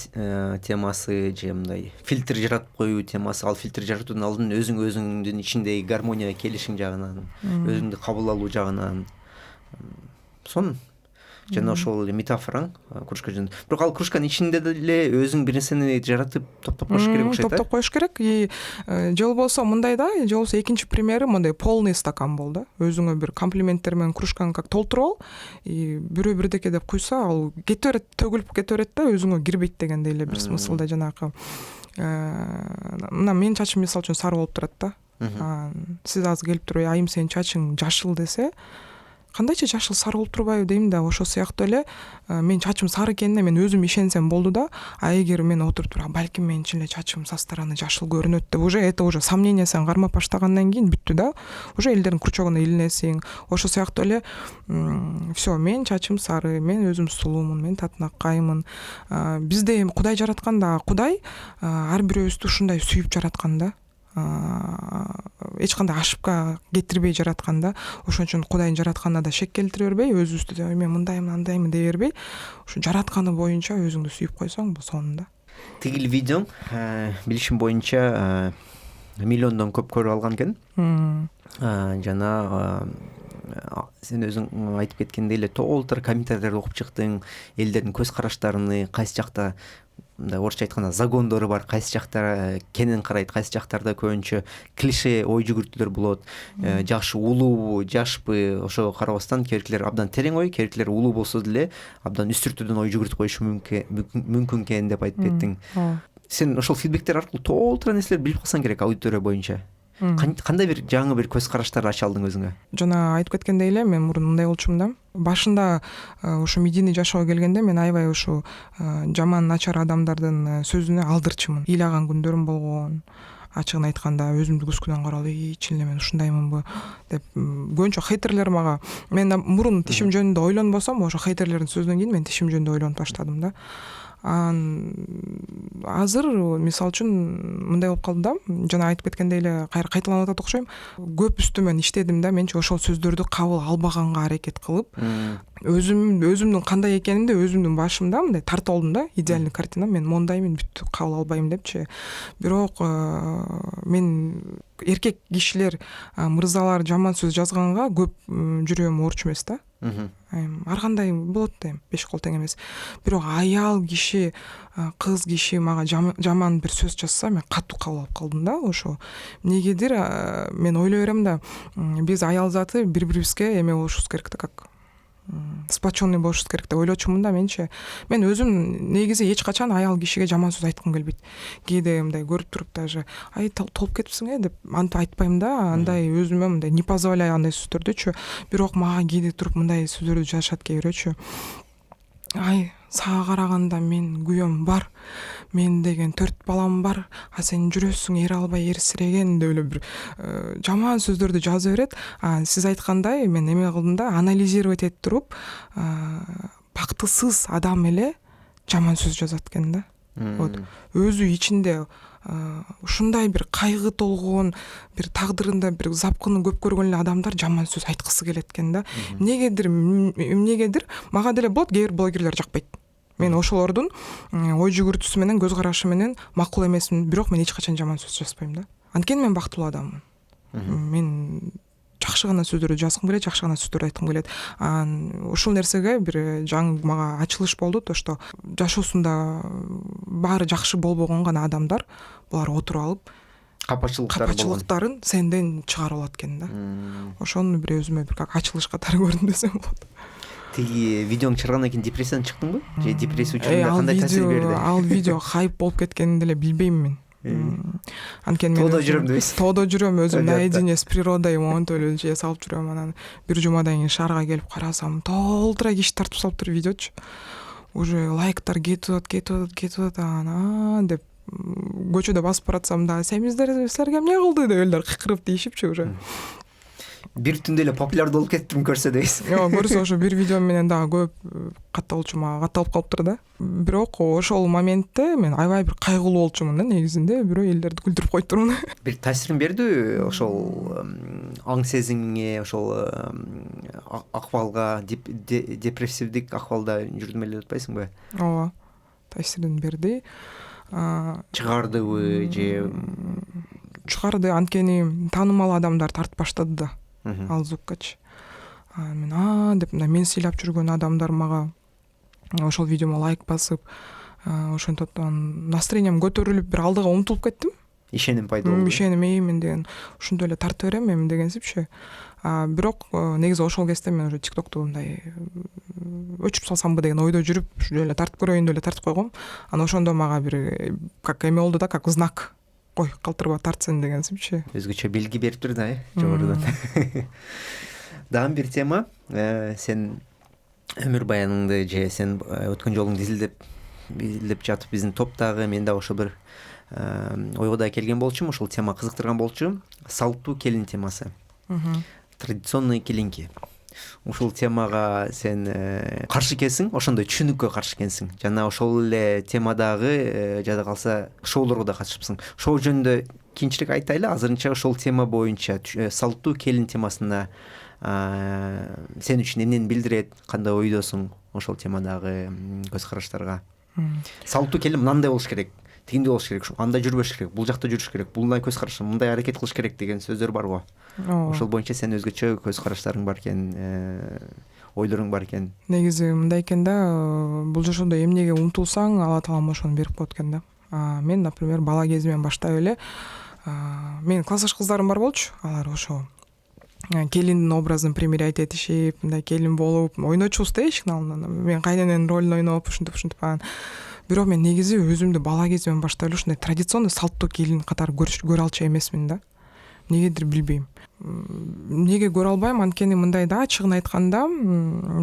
темасы, же мындай фильтр жаратып коюу темасы, ал фильтр жаратуудан алдын өзүңдүн ичиндеги гармонияга келишиң жагынан, өзүңдү кабыл алуу жагынан сонун. Жана ошол эле метафораң кружка жөн. Бирок ал кружканын ичинде деле өзүң бир нерсени жаратып топтоп коюш керек окшойт. Топтоп коюш керек. Же болбосо мындай да, же болбосо экинчи примери мындай полный стакан бол да. Өзүңө бир комплименттер менен кружканы как толтуруп ал, бирөө бирдеке деп куйса, ал кете берет, төгүлүп кете берет да, өзүңө кирбейт дегендей эле бир смыслда жанагы. Мына менин чачым мисалы үчүн сары болуп турат да. Сиз азыр келип туруп, айым сенин чачың жашыл десе, кандайча жашыл сары болуп турбайбы дейм да. Ошол сыяктуу эле менин чачым сары экенине мен өзүм ишенсем болду да. Эгер мен отуруп туруп, балким менин чын эле чачым со стороны жашыл көрүнөт деп это уже сомнение сен кармап баштагандан кийин бүттү да. Уже элдердин крючогуна илинесиң. Ошол сыяктуу эле всё, менин чачым сары, мен өзүм сулуумун, мен татынакаймын. Бизде эми Кудай жараткан да, Кудай ар бирөөбүздү ушундай сүйүп жараткан да. Эч кандай ошибка кетирбей жараткан да. Ошон үчүн Кудайдын жаратканына да шек келтире бербей, өзүбүздү мен мындаймын, андаймын дей бербей, ушу жаратканы боюнча өзүңдү сүйүп койсоң болсоң да. Тигил видеоң билишим боюнча миллиондон көп көрүп алган экен. Жана сен өзүң айтып кеткендей эле толтура комментарийлерди окуп чыктың, элдердин көз караштарын, кайсы жакта мындай орусча айтканда загондору бар, кайсы жактар кенен карайт, кайсы жактарда көбүнчө клише ой жүгүртүүлөр болот. Жакшы улуубу, жашпы, ошого карабастан кээ абдан терең ой, кээ улуу болсо деле абдан үстүртүүдөн ой жүгүртүп коюшу мүмкүн экен деп айтып кеттиң. Сен ошол фидбектер аркылуу толтура нерселерди билип калсаң керек аудитория боюнча. Кандай бир жаңы бир көз караштар ача алдың өзүңө? Жана айтып кеткендей эле мен мурун мындай болчумун да. Башында ушу медийный жашоого келгенде мен аябай ушу жаман начар адамдардын сөзүнө алдырчумун. Ыйлаган күндөрүм болгон. Ачыгын айтканда өзүмдү көзкүнөн карап, чын эле мен ушундаймынбы деп көбүнчө хейтерлер мага. Мен мурун тишим жөнүндө ойлонбосом, ошо хейтерлердин сөзүнөн кийин мен тишим жөнүндө ойлонуп баштадым да. Азыр мисалы үчүн мындай болуп калды да, жана айтып кеткендей эле кайра кайталанып атат окшойм. Көп үстүмөн иштедим да, менчи ошол сөздөрдү кабыл албаганга аракет кылып, өзүмдүн кандай экенимди өзүмдүн башымда мындай тартып алдым да, идеальный картина. Мен мондаймын, бүт кабыл албайм депчи. Бирок мен эркек кишилер, мырзалар жаман сөз жазганга көп жүрөм ооруч эмес да. Ар кандай болот дейм, беш кол тең эмес. Бирок аял киши, кыз киши мага жаман бир сөз жазса, мен катуу кабыл алып калдым да. Ошо эмнегедир мен ойлой берем да, биз аял заты бири-бирибизге эме болушубуз керек да, как сплоченный болушубуз керек деп ойлочумун да менчи. Мен өзүм негизи эч качан аял кишиге жаман сөз айткым келбейт. Кээде мындай көрүп туруп даже толуп кетипсиң деп антип айтпайм да. Андай өзүмө мындай не позволяю андай сөздөрдүчү. Бирок мага кээде туруп мындай сөздөрдү жазышат кээ бирөөчү. Сага караганда мен күйөөм бар, мен деген 4 балам бар, а сен жүрөсүң эр албай эрсиреген деп эле бир жаман сөздөрдү жаза берет. Сиз айткандай мен эме кылдым да, анализировать этип туруп, бактысыз адам эле жаман сөз жазат экен да. Вот өзү ичинде ушундай бир кайгы толгон, бир тагдырында бир запкыны көп көргөн эле адамдар жаман сөз айткысы келет экен да. Эмнегедир мага деле болот, кээ бир блогерлер жакпайт. Мен ошолордун ой жүгүртүүсү менен, көз карашы менен макул эмесмин, бирок мен эч качан жаман сөз жазбайм да. Анткени мен бактылуу адаммын. Мен жакшы гана сөздөрдү жазгым келет, жакшы гана сөздөрдү айткым келет. Ушул нерсеге бир жаңы мага ачылыш болду, то что жашоосунда баары жакшы болбогон гана адамдар булар отуруп алып капачылыктарын сенден чыгарып алат экен да. Ошону бир өзүмө бир как ачылыш катары көрдүм десем болот. Тиги видеоң чыгаргандан кийин депрессиядан чыктыңбы? Же депрессия учурунда кандай таасир берди? Ал видео хайп болуп кеткенин деле билбейм мен. Анткени мен тоодо жүрөм дейсиз. Тоодо жүрөм, өзүм наедине с природой монтип эле жее салып жүрөм. Анан бир жумадан кийин шаарга келип карасам, толтура киши тартып салыптыр видеочу. Уже лайктар кетип атат, анан деп көчөдө басып баратсам да, силерге эмне кылды деп элдер кыйкырып дейишипчи уже. Бир түндө эле популярдуу болуп кеттим көрсө дейсиз. Көрсө ошо бир видео менен дагы көп катталчу, мага катталып калыптыр да. Бирок ошол моментте мен аябай бир кайгылуу болчумун да негизинде, бирөө элдерди күлдүрүп койдурмун. Бир таасирин берди ошол аң сезимиңе, ошол акыбалга, депрессивдик акыбалда жүрдүм эле деп атпайсыңбы? Ооба, таасирин берди. Чыгардыбы же чыгарды, анткени таанымал адамдар тартып баштады да. Ал звуккачы. Мен деп мен сыйлап жүргөн адамдар мага ошол видеомо лайк басып, ошентип настроением көтөрүлүп бир алдыга умтулуп кеттим. Ишеним пайда болду. Ишеним мен деген ушундай эле тартып берем эми дегенсипчи. Бирок негизи ошол кезде мен уже TikTok'ту мындай өчүп салсамбы деген ойдо жүрүп, ушул эле тартып көрөйүн деп эле тартып койгом. Анан ошондо мага бир как эме болду да, как знак. Кой, калтырба, тартсын дегенсипчи. Өзгөчө белги бериптир да, жогорудан. Дагы бир тема, сен өмүр баяныңды же сен өткөн жолуңду изилдеп жатып биздин топтогу мен да ошо бир ойго да келген болчумун, ошол тема кызыктырган болчу. Салттуу келин темасы. Традиционные келинки. Ушул темага сен каршы экенсиң, ошондой түшүнүккө каршы экенсиң. Жана ошол эле темадагы жада калса шоулорго да катышыпсың. Шоу жөнүндө кийинчерээк айтайлы. Азырынча ошол тема боюнча салттуу келин темасына сен үчүн эмнени билдирет, кандай ойдосуң ошол темадагы көз караштарга? Салттуу келин мындай болуш керек, тигиндей болуш керек, анда жүрбөш керек, бул жакта жүрүш керек, булдай көз караш, мындай аракет кылыш керек деген сөздөр барбы? Ошол боюнча сен өзгөчө көз караштарың бар экен, ойлоруң бар экен. Негизи мындай экен да, бул жашоодо эмнеге умтулсаң, Алла таалам ошону берип коет экен да. Мен, например, бала кезимден баштап эле менин классташ кыздарым бар болчу. Алар ошо келиндин образын примерять этишип, мындай келин болуп ойночубуз да эшиктин алдында. Мен кайнененин ролун ойноп, ушинтип анан. Бирок мен негизи өзүмдү бала кезимден баштап эле ушундай традиционный салттуу келин катары көрө алчу эмесмин да. Негедир билбейм. Неге көрө албайм, анткени мындай да, ачыгын айтканда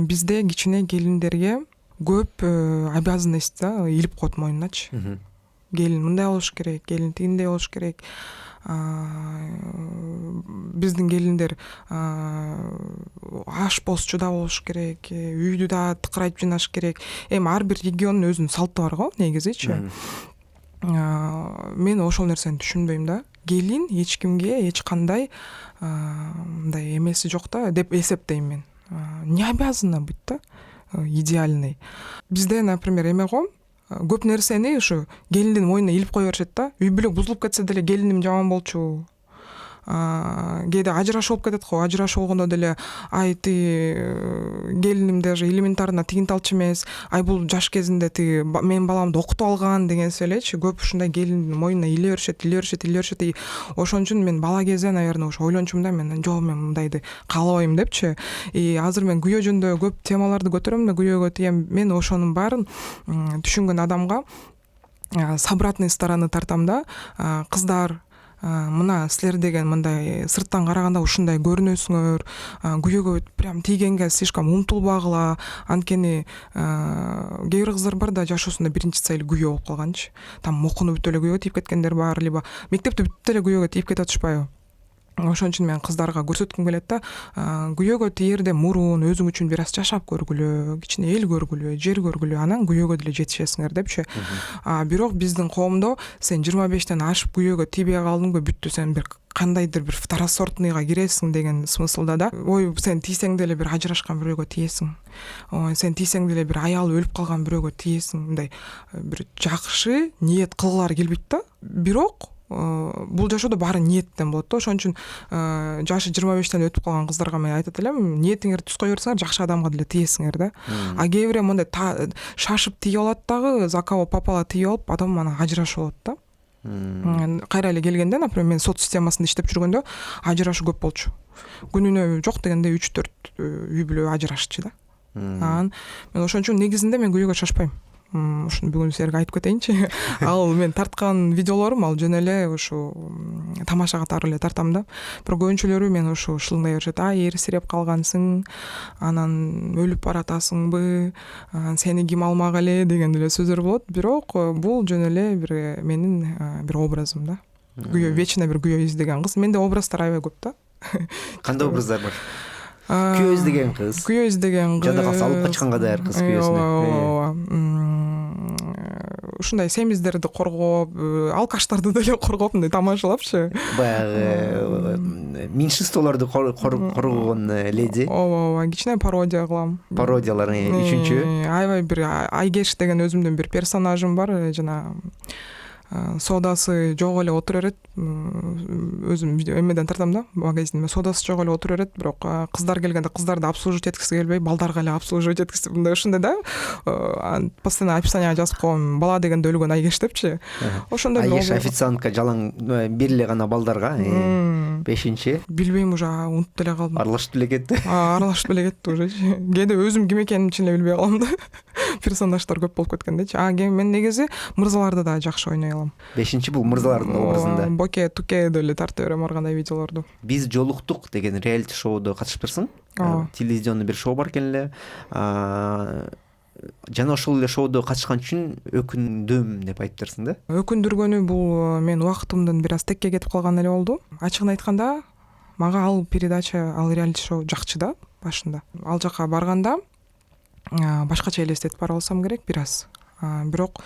бизде кичине келиндерге көп обязанность да илип коет мойнуначы. Келин мындай болуш керек, келин тигиндей болуш керек. Биздин келиндер ашпозчу да болуш керек, үйдү да тыкырайтып жыйнаш керек. Эми ар бир региондун өзүнүн салты бар го негизичи. Мен ошол нерсени түшүнбөйм да. Келин эч кимге эч кандай мындай эмеси жок да деп эсептейм мен. Не обязана быть да идеальный. Бизде, например, эме го, көп нерсени ушу келиндин мойнуна илип кое беришет да. Үй бүлө бузулуп кетсе деле келиним жаман болчу. Кээде ажырашуу болуп кетет го, ажырашуу болгондо деле ай тиги келиним даже элементарно тигинти алчу эмес, ай бул жаш кезинде тиги менин баламды окутуп алган деген элечи, көп ушундай келиндин мойнуна иле беришет. И ошон үчүн мен бала кезде, наверное, ушу ойлончумун да, мен жок, мен мындайды каалабайм депчи. И азыр мен күйөө жөнүндө көп темаларды көтөрөм да, күйөөгө тием. Мен ошонун баарын түшүнгөн адамга с обратной стороны тартам да. Кыздар, мына силер деген мындай сырттан караганда ушундай көрүнөсүңөр, күйөөгө прям тийгенге слишком умтулбагыла, анткени кээ бир кыздар бар да, жашоосунда биринчи цели күйөө болуп калганчы. Там окууну бүтүп эле күйөөгө тийип кеткендер бар, либо мектепти бүтүп эле күйөөгө тийип кетип атышпайбы. Ошон үчүн мен кыздарга көрсөткүм келет да, күйөөгө тийерде мурун өзүң үчүн бир аз жашап көргүлө, кичине эл көргүлө, жер көргүлө, анан күйөөгө деле жетишесиңер депчи. Бирок биздин коомдо сен 25тен ашып күйөөгө тийбей калдыңбы, бүттү, сен бир кандайдыр бир второсортныйга киресиң деген смыслда да. Ой, сен тийсең деле бир ажырашкан бирөөгө тиесиң. Ой, сен тийсең деле бир аялы өлүп калган бирөөгө тиесиң. Мындай бир жакшы ниет кылгылар келбейт да. Бирок бул жашоодо баары ниеттен болот да. Ошон үчүн жашы 25тен өтүп калган кыздарга мен айтат элем, ниетиңерди түз кое берсеңер, жакшы адамга деле тиесиңер да. Кээ бирөө мындай шашып тийип алат дагы, за кого попало тийип алып, потом анан ажырашып алат да. Кайра эле келгенде, например, мен сот системасында иштеп жүргөндө ажырашуу көп болчу. Күнүнө жок дегенде 3-4 үй бүлө ажырашчу да. Мен ошон үчүн негизинде мен күйөөгө шашпайм. Ушуну бүгүн силерге айтып кетейинчи. Ал мен тарткан видеолорум, ал жөн эле ушу тамаша катары эле тартам да. Бирок көбүнчөлөрү мен ушу шылыңдай беришет. Эрисиреп калгансың, анан өлүп баратасыңбы, сени ким алмак эле деген эле сөздөр болот. Бирок бул жөн эле бир менин бир образым да. Күйөө, вечно бир күйөө издеген кыз. Менде образдар аябай көп да. Кандай образдар бар? Күйөө издеген кыз. Күйөө издеген кыз. Жада калса алып качканга даяр кыз күйөөсүнө. Ушундай семиздерди коргоп, алкаштарды деле коргоп, мындай тамашалапчы. Баягы меньшинстволорду коргогон леди. Ооба, кичине пародия кылам. Пародиялар үчүнчү. Аябай бир Айгеш деген өзүмдүн бир персонажым бар, жана содасы жок эле отура берет. Өзүм эмеден тартам да, магазинде содасы жок эле отура берет, бирок кыздар келгенде кыздарды обслуживать эткиси келбей, балдарга эле обслуживать эткиси, мындай ушундай да. Постоянно описание жазып коем, бала дегенде өлгөн Айгеш депчи. Ошондой Айгеш официантка жалаң бир эле гана балдарга, 5-чи. Билбейм, уже унутуп деле калдым. Аралашып деле кетти. Аралашып деле кетти уже. Кээде өзүм ким экенин чын эле билбей калам да. Персонаждар көп болуп кеткендечи. Мен негизи мырзаларды да жакшы ойной алам. 5-чи бул мырзалардын образында. Боке туке деле тарта берем ар кандай видеолорду. Биз жолуктук деген реалити шоудо катышыптырсың. Телевизиондо бир шоу бар экен эле. Жана ошол эле шоудо катышкан үчүн өкүндүм деп айтыптырсың да. Өкүндүргөнү бул мен убактымдын бир аз текке кетип калганы эле болду. Ачыгын айтканда, мага ал передача, ал реалити шоу жакчы да башында. Ал жака барганда башкача элестетип бара алсам керек бир аз. Бирок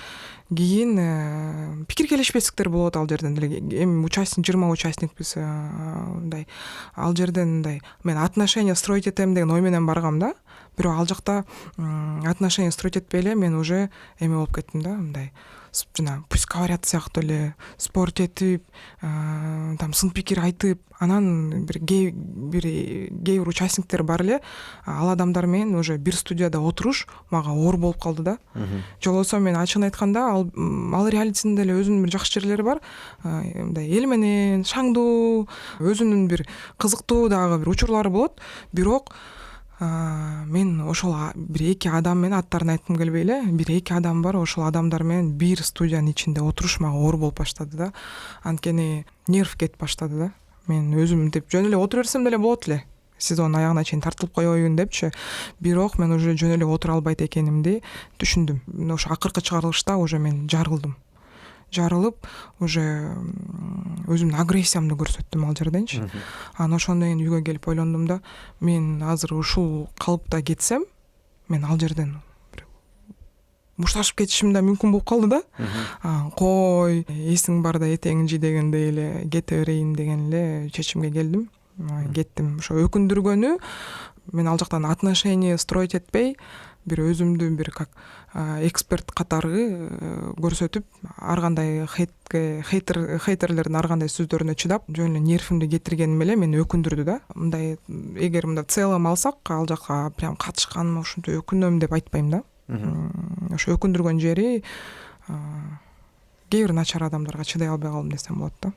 кийин пикир келишпестиктер болот ал жерден деле. Эми участник 20 участникпиз, мындай ал жерден мындай мен отношения строить этем деген ой менен баргам да. Бирок ал жакта отношения строить этпей эле мен уже эме болуп кеттим да, мындай жана пусть говорят сыяктуу эле спорт этип, там сын пикир айтып, анан кээ бир участниктер бар эле, ал адамдар менен уже бир студияда отуруш мага оор болуп калды да. Жолосо мен ачыгын айтканда ал реалитинин деле өзүнүн бир жакшы жерлери бар. Мындай эл менен шаңдуу, өзүнүн бир кызыктуу дагы бир учурлары болот. Бирок мен ошол бир эки адам менен, аттарын айткым келбей эле, бир эки адам бар, ошол адамдар менен бир студиянын ичинде отуруш мага оор болуп баштады да. Анткени нерв кетип баштады да. мен өзүм деп жөн эле отура берсем деле болот эле, сезон аягына чейин тартылып коеюн депчи. Бирок мен уже жөн эле отура албайт экенимди түшүндүм. Ошо акыркы чыгарылышта уже мен жарылып уже өзүмдүн агрессиямды көрсөттүм ал жерденчи. Анан ошондон кийин үйгө келип ойлондум да, мен азыр ушул калыпта кетсем, мен ал жерден мушташып кетишим да мүмкүн болуп калды да. Кой, эсиң барда этеңин жий дегендей эле кете берейин деген эле чечимге келдим. Кеттим. Ошо өкүндүргөнү, мен ал жактан отношение строить этпей, бир өзүмдү бир как эксперт катары көрсөтүп, ар кандай хейтерлердин ар кандай сөздөрүнө чыдап, жөн эле нервимди кетиргеним эле мени өкүндүрдү да. Мындай, эгер мындай целым алсак, ал жакка прям катышканыма ушинтип өкүнөм деп айтпайм да. Ошо өкүндүргөн жери кээ бир начар адамдарга чыдай албай калдым десем болот да.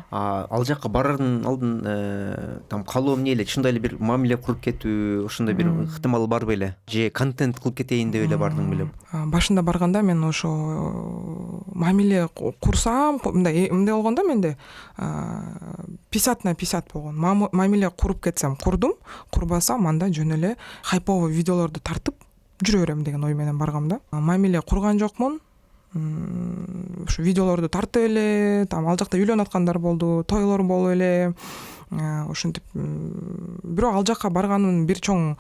Ал жакка барардын алдын там калуу эмне эле, чындай эле бир мамиле куруп кетүү, ошондой бир ыктымал бар беле? Же контент кылып кетейин деп эле бардың беле? Башында барганда мен ошо мамиле курсам, мындай болгондо менде 50/50 болгон. Мамиле куруп кетсем курдум, курбасам анда жөн эле хайповый видеолорду тартып жүрө берем деген ой менен баргам да. Мамиле курган жокмун. Ушу видеолорду тартып эле, там ал жакта үйлөнүп аткандар болду, тойлор болуп эле, ушинтип. Бирок ал жакка барганымдын бир чоң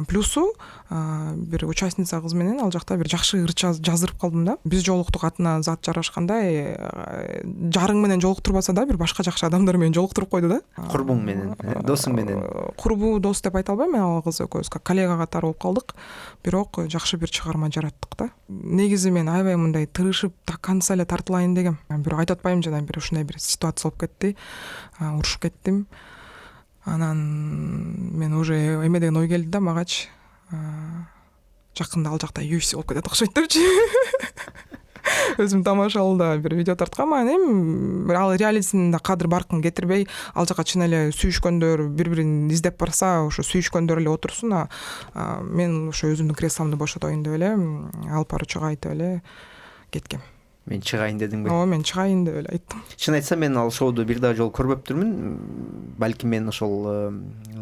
плюсу, бир участница кыз менен ал жакта бир жакшы ыр жаздырып калдым да. Биз жолуктук, атына зат жарашкандай, жарың менен жолуктурбаса да, бир башка жакшы адамдар менен жолуктуруп койду да. Курбуң менен, досуң менен. Курбу дос деп айта албайм, мен ал кыз экөөбүз коллега катары болуп калдык. Бирок жакшы бир чыгарма жараттык да. Негизи мен аябай мындай тырышып, так конца эле тартылайын дегем. Бирок айтып атпайм, жана бир ушундай бир ситуация болуп кетти. Урушуп кеттим. Анан мен уже эме деген ой келди да магачы. Жакында ал жакта UFC болуп кетет окшойт депчи. Өзүм тамашалуу бир видео тарткам, анан ал реалитисин да кадр баркын кетирбей, ал жака чын эле сүйүшкөндөр бири-бирин издеп барса, ошо сүйүшкөндөр эле отурсун. Мен ошо өзүмдүн кресломду бошотоюн деп эле, алып баруучуга айтып эле кеткем. Мен чыгайын дедиңби? Мен чыгайын деп эле айттым. Чын айтсам, мен ал шоуду бир дагы жолу көрбөптүрмүн. Балким мен ошол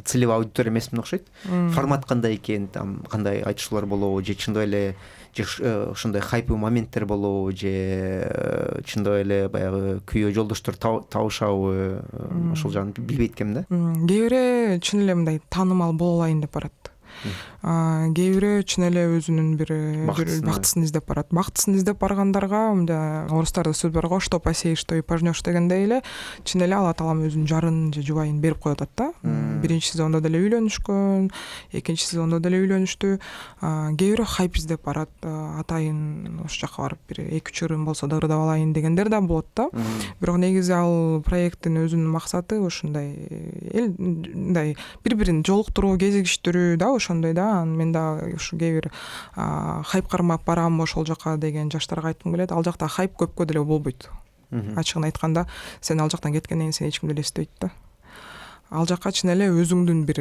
целевой аудитория эмесмин окшойт. Формат кандай экен, там кандай айтышуулар болобу, же чындап эле ошондой хайпы моменттер болобу, же чындап эле баягы күйөө жолдоштор табышабы, ошол жагын билбейт экенмин да. Кээ бири чын эле мындай таанымал боло алайын деп барат. Кээ бири чын эле өзүнүн бир бактысын издеп барат. Бактысын издеп баргандарга мындай орустарда сөз бар го, что посеешь, то и пожнешь дегендей эле, чын эле Алла таалам өзүнүн жарын же жубайын берип коюп атат да. Биринчи сезондо деле үйлөнүшкөн, экинчи сезондо деле үйлөнүштү. Кээ бири хайп издеп барат, атайын ошол жака барып бир 2-3 ырым болсо да ырдап алайын дегендер да болот да. Бирок негизи ал проекттин өзүнүн максаты ушундай мындай бири-бирин жолуктуруу, кезигиштирүү да, ошондой да. Мен да ушу кээ бир хайп кармап барам ошол жака деген жаштарга айткым келет. Ал жакта хайп көпкө деле болбойт. Ачыгын айтканда, сен ал жактан кеткенден кийин сени эч ким деле эстебейт да. Ал жакка чын эле өзүңдүн бир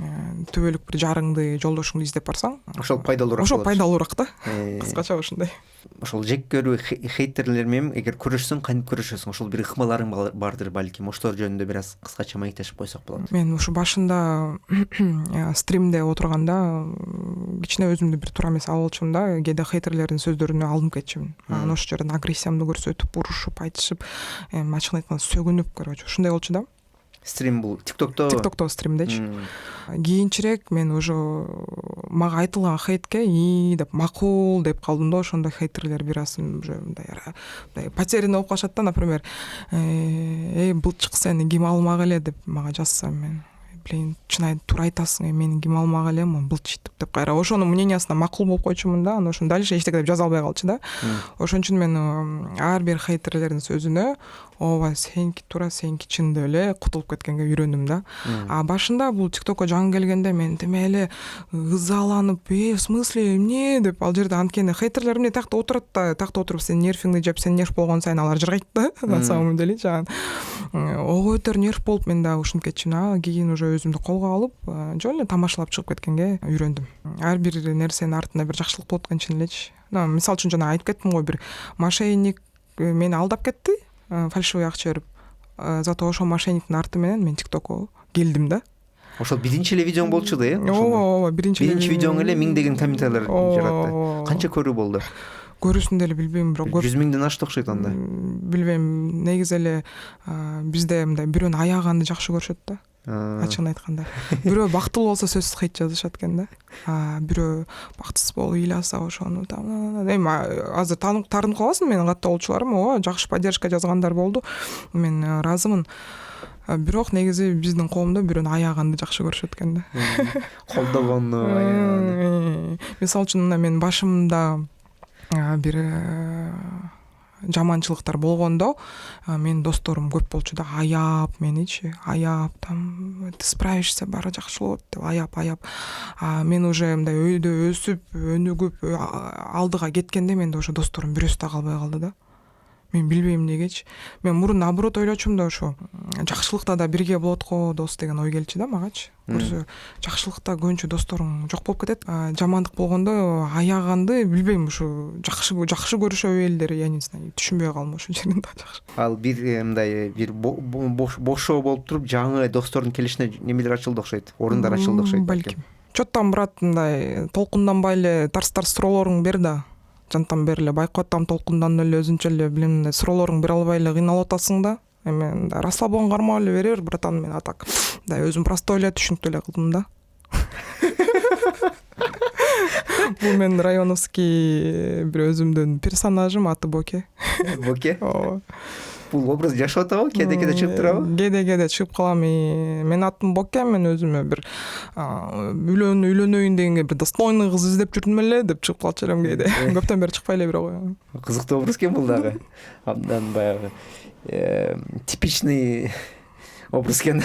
төбөлүк бир жарыңды, жолдошуңду издеп барсаң, ошол пайдалуураак болот. Ошол пайдалуураак да. Кыскача ушундай. Ошол жек көрүү хейтерлер менен эгер күрөшсөң, кантип күрөшөсүң? Ошол бир ыкмаларың бардыр балким. Ошолор жөнүндө бир аз кыскача маектешип койсок болот. Мен ушу башында стримде отурганда кичине өзүмдү бир туура эмес алып алчумун да. Кээде хейтерлердин сөздөрүнө алынып кетчүмүн. Анан ошол жерден агрессиямды көрсөтүп, урушуп, айтышып, ачыгын айтканда сөгүнүп, короче, ушундай болчу да. Стрим бул TikTokто стримдечи. Кийинчерээк мен уже мага айтылган хейтке деп макул деп калдым да. Ошондой хейтерлер бир аз уже мындай потерянный болуп калышат да. Например, былчык сени ким алмак эле деп мага жазса, мен блин, чын туура айтасың, мени ким алмак эле, былчыйтып деп кайра ошонун мнениясына макул болуп койчумун да. Анан ошону дальше эчтеке деп жаза албай калчу да. Ошон үчүн мен ар бир хейтерлердин сөзүнө ооба сеники туура, сеники чын деп эле кутулуп кеткенге үйрөндүм да. Башында бул TikTokко жаңы келгенде мен деме эле ызаланып, в смысле эмне деп, ал жерде анткени хейтерлер эмне такта отурат да, такта отуруп сен нервиңди жеп, сен нерв болгон сайын алар жыргайт да. На самом деле жан ого өтөр нерв болуп мен да ушинтип кетчүмүн. Кийин уже өзүмдү колго алып, жөн эле тамашалап чыгып кеткенге үйрөндүм. Ар бир нерсенин артында бир жакшылык болот экен чын элечи. Мисалы үчүн жана айтып кеттим го, бир мошенник мени алдап кетти. фальшивый акча берип, зато ошол мошенниктин арты менен мен ТикТокко келдим да. Ошол биринчи эле видеоң болчу да, Ооба, биринчи видеоң эле миңдеген комментарийлер жаратты. Канча көрүү болду? Көрүүсүн деле билбейм, бирок 100 миңден ашты окшойт анда. Билбейм, негизи эле бизде мындай бирөөнү аяганды жакшы көрүшөт да. Ачыгын айтканда. Бирөө бактылуу болсо сөзсүз хейт жазышат экен да. Бирөө бактысыз болуп ыйласа ошону там. Эми азыр таанып каласың менин каттоолчуларым, ооба, жакшы поддержка жазгандар болду. Мен ыраазымын. Бирок негизи биздин коомдо бирөөнү аяганды жакшы көрүшөт экен да. Колдогонду. Мисалы үчүн мен башымда бир жаманчылыктар болгондо менин досторум көп болчу да, аяп меничи, аяп там ты справишься, баары жакшы болот деп аяп. Мен уже мындай өйдө өсүп, өнүгүп алдыга кеткенде менде ошо досторум бирөөсү да калбай калды да. Мен билбейм эмнегечи. Мен мурун наоборот ойлочумун да, ошо жакшылыкта да бирге болот го дос деген ой келчү да магачы. Көрсө жакшылыкта көбүнчө досторуң жок болуп кетет. Жамандык болгондо аяганды билбейм, ушу жакшы көрүшөбү элдер, я не знаю, түшүнбөй калдым ошол жеринде жакшы. Ал бир мындай бир бошоо болуп туруп жаңы достордун келишине немелер ачылды окшойт, орундар ачылды окшойт. Балким. Чоттан брат, мындай толкунданбай эле тарс суроолоруң бер да. Жантан бери эле байкап атам, толкундан эле өзүнчө эле билем мындай суроолоруң бере албай эле кыйналып атасың да. Эми мындай расслабон кармап эле бере бер братан, мен атак. Мындай өзүм простой эле түшүнүктүү эле кылдым да. Бул мен районовский бир өзүмдүн персонажым, аты Боке. Боке? Ооба. Бул образ жашап атабы? Кеде чыгып турабы? Кеде чыгып калам. Мен атым Боке, мен өзүмө бир үйлөнөйүн дегенге бир достойный кыз издеп жүрдүм эле деп чыгып калчу элем кээде. Көптөн бери чыкпай эле бирок. Кызыктуу образ экен бул дагы. Абдан баягы типичный образ экен.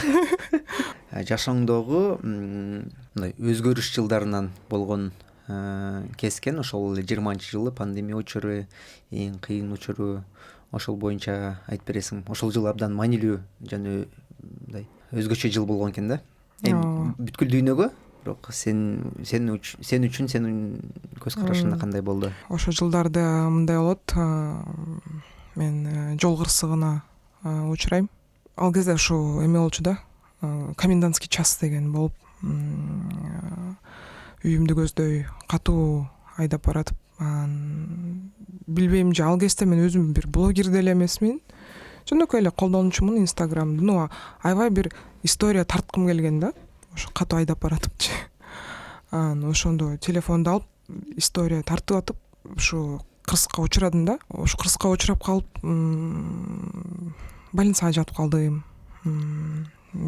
Жашооңдогу мындай өзгөрүш жылдарынан болгон кескен, ошол 20-жылы пандемия учуру, эң кыйын учуру, ошол боюнча айтып бересиң. Ошол жыл абдан маанилүү жана мындай өзгөчө жыл болгон экен да. Эми бүткүл дүйнөгө, бирок сен үчүн сенин көз карашыңда кандай болду? Ошол жылдарда мындай болот. Мен жол кырсыгына учурайм. Ал кезде ушу эме болчу да. Комендантский час деген болуп, үйүмдү көздөй катуу айдап баратып, билбейм же ал кезде мен өзүм бир блогер деле эмесмин. Жөнөкөй эле колдонуучумун Инстаграмды. Аябай бир история тарткым келген да. Ошо катуу айдап баратыпчы. Ошондо телефонду алып история тартып атып, ушу кырсыкка учурадым да. Ошо кырсыкка учурап калып, больницага жатып калдым.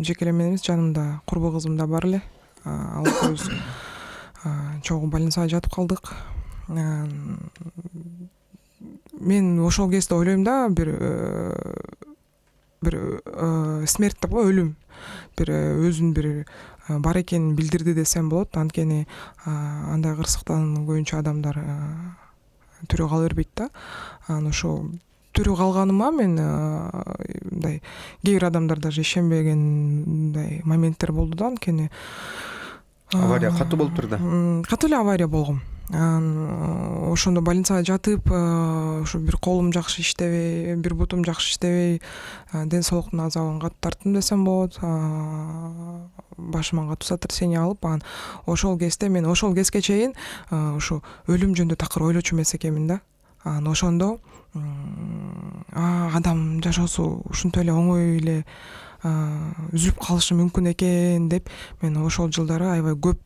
Жеке эле мен эмес, жанымда курбу кызым да бар эле. Ал экөөбүз чогуу больницага жатып калдык. Мен ошол кезде ойлойм да, бир смерть деп, өлүм бир өзүнүн бир бар экенин билдирди десем болот. Анткени андай кырсыктан көбүнчө адамдар тирүү кала бербейт да. Ошо тирүү калганыма мен мындай кээ бир адамдар даже ишенбеген мындай моменттер болду да. Анткени авария катуу болуп турду. Катуу эле авария болгом. Ошондо больницага жатып, ошо бир колум жакшы иштебей, бир бутум жакшы иштебей, ден соолуктун азабын катуу тарттым десем болот. Башыма катуу сотрясение алып, ошол кезде мен ошол кезге чейин ушу өлүм жөнүндө такыр ойлочу эмес экенмин да. Ошондо адам жашоосу ушунтой эле оңой эле үзүлүп калышы мүмкүн экен деп мен ошол жылдары аябай көп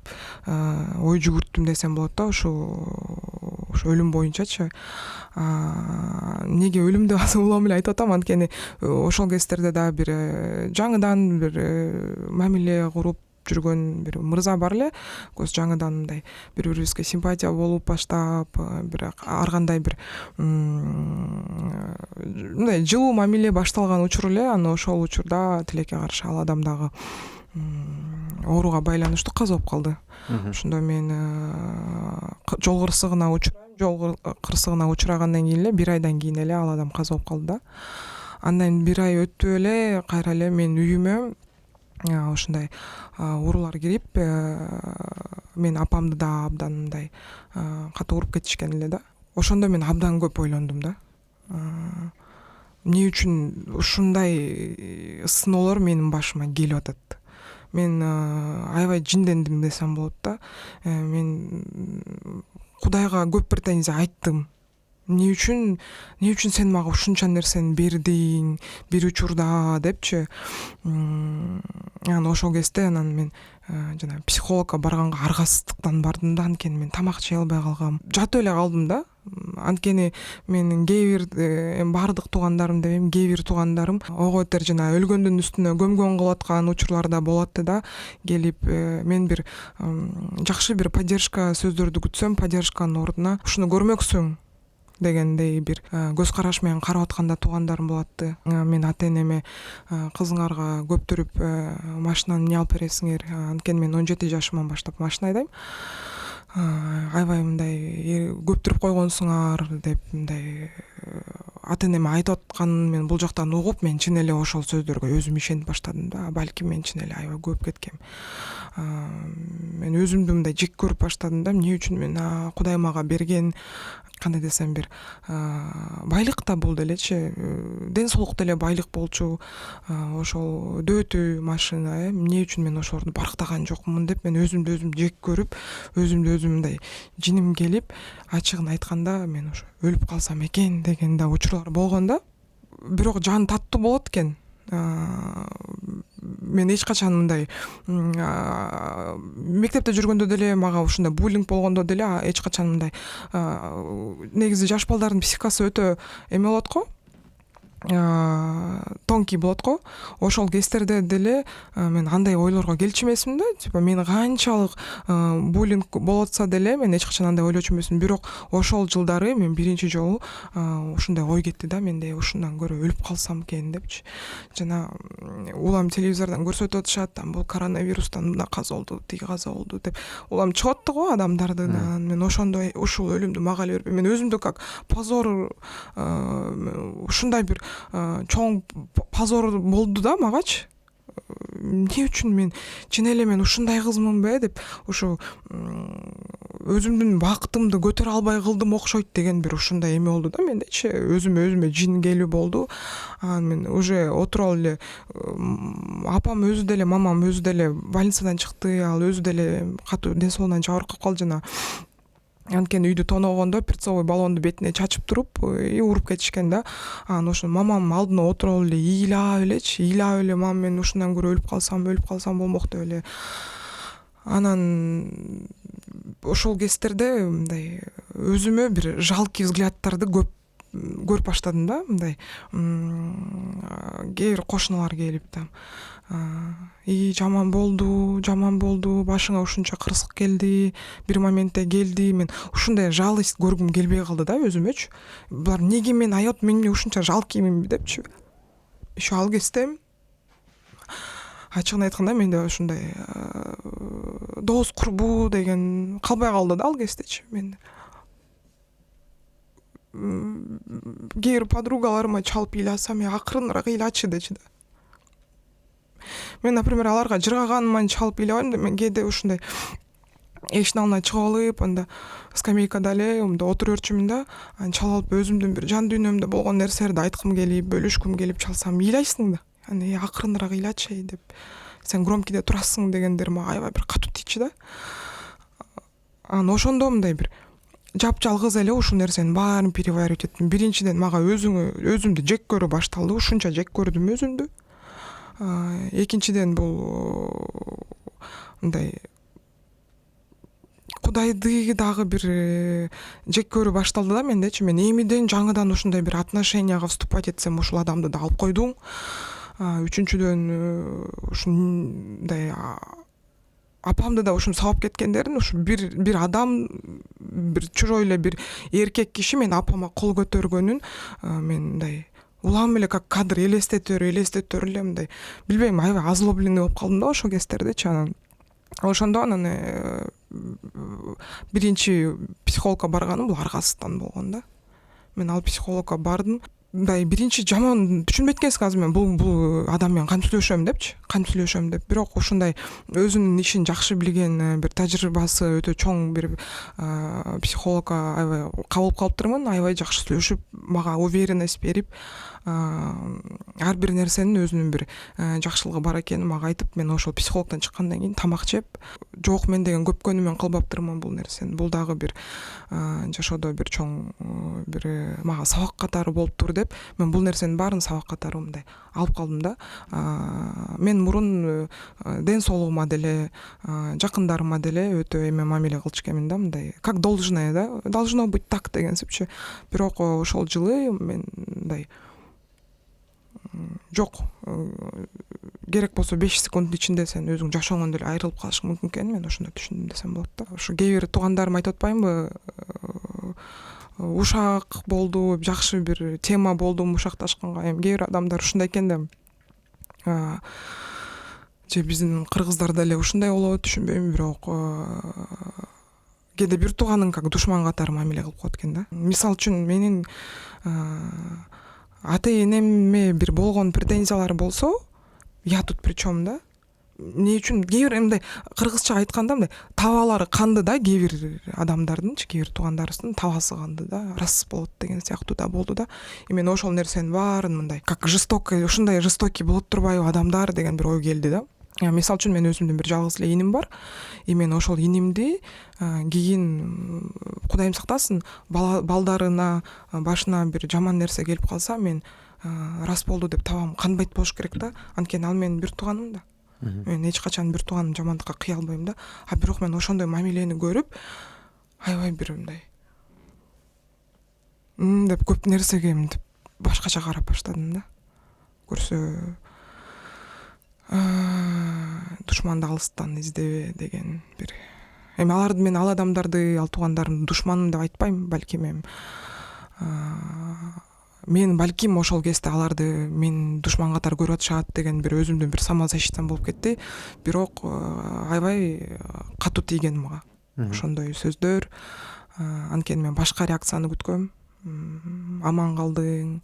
ой жүгүрттүм десем болот да. Ошо өлүм боюнчачы. Неге өлүм деп улам эле айтып атам, анткени ошол кездерде да бир жаңыдан бир мамиле куруп жүргөн бир мырза бар эле. Көз жаңыдан мындай бири бирибизге симпатия болуп баштап, бир ар кандай бир мындай жылуу мамиле башталган учур эле. Ошол учурда тилекке каршы ал адам дагы ооруга байланыштуу каза болуп калды. Ошондо мен жол кырсыгына учурагандан кийин эле, бир айдан кийин эле ал адам каза болуп калды да. Андан бир ай өтүп эле кайра эле мен үйүмө ушундай уруулар кирип, мен апамды да абдан мындай катуу уруп кетишкен эле да. Ошондо мен абдан көп ойлондум да. эмне үчүн ушундай сыноолор менин башыма келип атат. Мен аябай жиндендим десем болот да. Мен Кудайга көп претензия айттым. Эмне үчүн сен мага ушунча нерсени бердиң бир учурда депчи. Анан ошол кезде мен жана психологко барганга аргасыздыктан бардым да, анткени мен тамак жей албай калгам. Жатып эле калдым да. Анткени менин кээ бир баардык туугандарым дебейм, кээ бир туугандарым ого бетер жана өлгөндүн үстүнө көмгөн кылып аткан учурлар да болот да. Келип мен бир жакшы бир поддержка сөздөрдү күтсөм, поддержканын ордуна ушуну көрмөксүң дегендей бир көз караш менен карап атканда туугандарым болот. Мен ата энеме кызыңарга көптүрүп машинаны эмне алып бересиңер, анткени мен 17 жашыман баштап машина айдайм. Аябай мындай көптүрүп койгонсуңар деп мындай ата энеме айтып атканын мен бул жактан угуп, мен чын эле ошол сөздөргө өзүм ишенип баштадым да. Балким мен чын эле аябай көп кеткем. Мен өзүмдү мындай жек көрүп баштадым да. Эмне үчүн мен Кудай мага берген, кандай десем, бир байлык да бул делечи, ден соолук деле байлык болчу, ошол дөтүү машина, эмне үчүн мен ошолорду барктаган жокмун деп мен өзүмдү өзүм жек көрүп, өзүмдү өзүм мындай жиним келип, ачыгын айтканда мен ошо өлүп калсам экен деген да учурлар болгон да. Бирок жан таттуу болот экен. Мен эч качан мындай мектепте жүргөндө деле, мага ушундай буллинг болгондо деле эч качан мындай негизи жаш балдардын психикасы өтө эме болот го, тонкий болот го. Ошол кездерде деле мен андай ойлорго келчү эмесмин да. Типа мен канчалык буллинг болуп атса деле мен эч качан андай ойлочу эмесмин. Бирок ошол жылдары мен биринчи жолу ушундай ой кетти да, менде ушундан көрө өлүп калсам экен депчи. Жана улам телевизордон көрсөтүп атышат, бул коронавирустан мына каза болду, тиги каза болду деп улам чыгып атты го адамдардын. Мен ошондой ушул өлүмдү мага эле бербей, мен өзүмдү как позор, ушундай бир чоң позор болду да магачы. Эмне үчүн мен чын эле мен ушундай кызмынбы деп ушу өзүмдүн бактымды көтөрө албай кылдым окшойт деген бир ушундай эме болду да мендечи. Өзүмө жин келүү болду. Анан мен уже отуруп эле апам өзү деле, мамам өзү деле больницадан чыкты, ал өзү деле катуу ден соолугунан жабыркап калды жана анткени үйдү тоногондо перцовый баллонду бетине чачып туруп уруп кетишкен да. Анан ошо мамам алдына отуруп эле ыйлап эле, мам мен ушундан көрө өлүп калсам болмок деп эле. Анан ошол кездерде мындай өзүмө бир жалкий взглядтарды көп көрүп баштадым да. Мындай кээ бир кошуналар келип там жаман болду, башыңа ушунча кырсык келди, бир моментте келди. Мен ушундай жалость көргүм келбей калды да өзүмөчү. Булар неге мен аят, мен ушунча жалкийминби депчи. Ошо ал кезде ачыгын айтканда менде ушундай дос курбуу деген калбай калды да ал кездечи. Мен кээ бир подругаларыма чалып ыйласам, акырыныраак ыйлачы дечи да. Мен, например, аларга жыргаганыма чалып ыйлабайм да. Мен кээде ушундай эшиктин алдына чыгып алып, анда скамейкада эле отура берчүмүн да. Анан чалып алып өзүмдүн бир жан дүйнөмдө болгон нерселерди айткым келип, бөлүшкүм келип чалсам, ыйлайсың да. Аны акырыныраак ыйлачы деп. Сен громкийде турасың дегендер мага аябай бир катуу тийчү да. Анан ошондо мындай бир жапжалгыз эле ушул нерсенин баарын переваривать эттим. Биринчиден мага өзүмдү жек көрүү башталды. Ушунча жек көрдүм өзүмдү. Экинчиден бул мындай Кудайды дагы бир жек көрүү башталды да мендечи. Мен эмиден жаңыдан ушундай бир отношенияга вступать этсем, ушул адамды да алып койдуң. Үчүнчүдөн ушундай апамды да ушум сабап кеткендерин, ушу бир адам, бир чужой эле бир эркек киши мен апама кол көтөргөнүн мен мындай улам эле как кадр элестетер эле мындай билбейм, аябай озлобленный болуп калдым да ошол кездердечи. Анан ошондо биринчи психологко барганым бул аргасыздыктан болгон да. Мен ал психологко бардым. мындай биринчи жаман түшүнбөйт экенсиң азыр мен бул адам менен кантип сүйлөшөм деп бирок ушундай өзүнүн ишин жакшы билген бир тажрыйбасы өтө чоң бир психологко аябай кабыл алып калыптырмын, аябай жакшы сүйлөшүп мага уверенность берип ар бир нерсенин өзүнүн бир жакшылыгы бар экенин мага айтып, мен ошол психологдон чыккандан кийин тамак жеп, жок мен деген көпкөнү мен кылбаптырмын бул нерсени, бул дагы бир жашоодо бир чоң бир мага сабак катары болуптур деп мен бул нерсенин баарын сабак катары мындай алып калдым да. Мен мурун ден соолугума деле жакындарыма деле өтө эме мамиле кылчу экенмин да, мындай как должное да, должно быть так дегенсипчи. Бирок ошол жылы мен мындай жок, керек болсо 5 секунддун ичинде сен өзүң жашооңдон деле айрылып калышың мүмкүн экенин мен ошондо түшүндүм десем болот да. Ошо кээ бир туугандарым айтып атпаймынбы, ушак болду, жакшы бир тема болду ушакташканга. Эми кээ бир адамдар ушундай экен да, же биздин кыргыздар деле ушундай болобу түшүнбөйм, бирок кээде бир тууганың как душман катары мамиле кылып коет экен да. Мисалы үчүн менин ата энеме бир болгон претензиялар болсо, я тут при чем да? Эмне үчүн кээ бир мындай кыргызча айтканда мындай табалары канды да, кээ бир адамдардынчы, кээ бир туугандарыбыздын табасы канды да, раз болот деген сыяктуу да болду да. Мен ошол нерсенин баарын мындай как жестокий, ушундай жестокий болот турбайбы адамдар деген бир ой келди да. Мисалы үчүн мен өзүмдүн бир жалгыз эле иним бар. Мен ошол инимди кийин Кудайым сактасын, балдарына башына бир жаман нерсе келип калса, мен раз болду деп табам канбайт болуш керек да. Анткени ал менин бир тууганым да. Мен эч качан бир тууганым жамандыкка кыя албайм да. Бирок мен ошондой мамилени көрүп, аябай бир мындай деп көп нерсеге мынтип башкача карап баштадым да. Көрсө душманды алыстан издебе деген бир. Эми аларды мен ал адамдарды, ал туугандарымды душманым деп айтпайм, балким мен балким ошол кезде аларды мен душман катары көрүп атышат деген бир өзүмдүн бир самозащитам болуп кетти. Бирок аябай катуу тийген мага ошондой сөздөр. Анткени мен башка реакцияны күткөм. Аман калдың,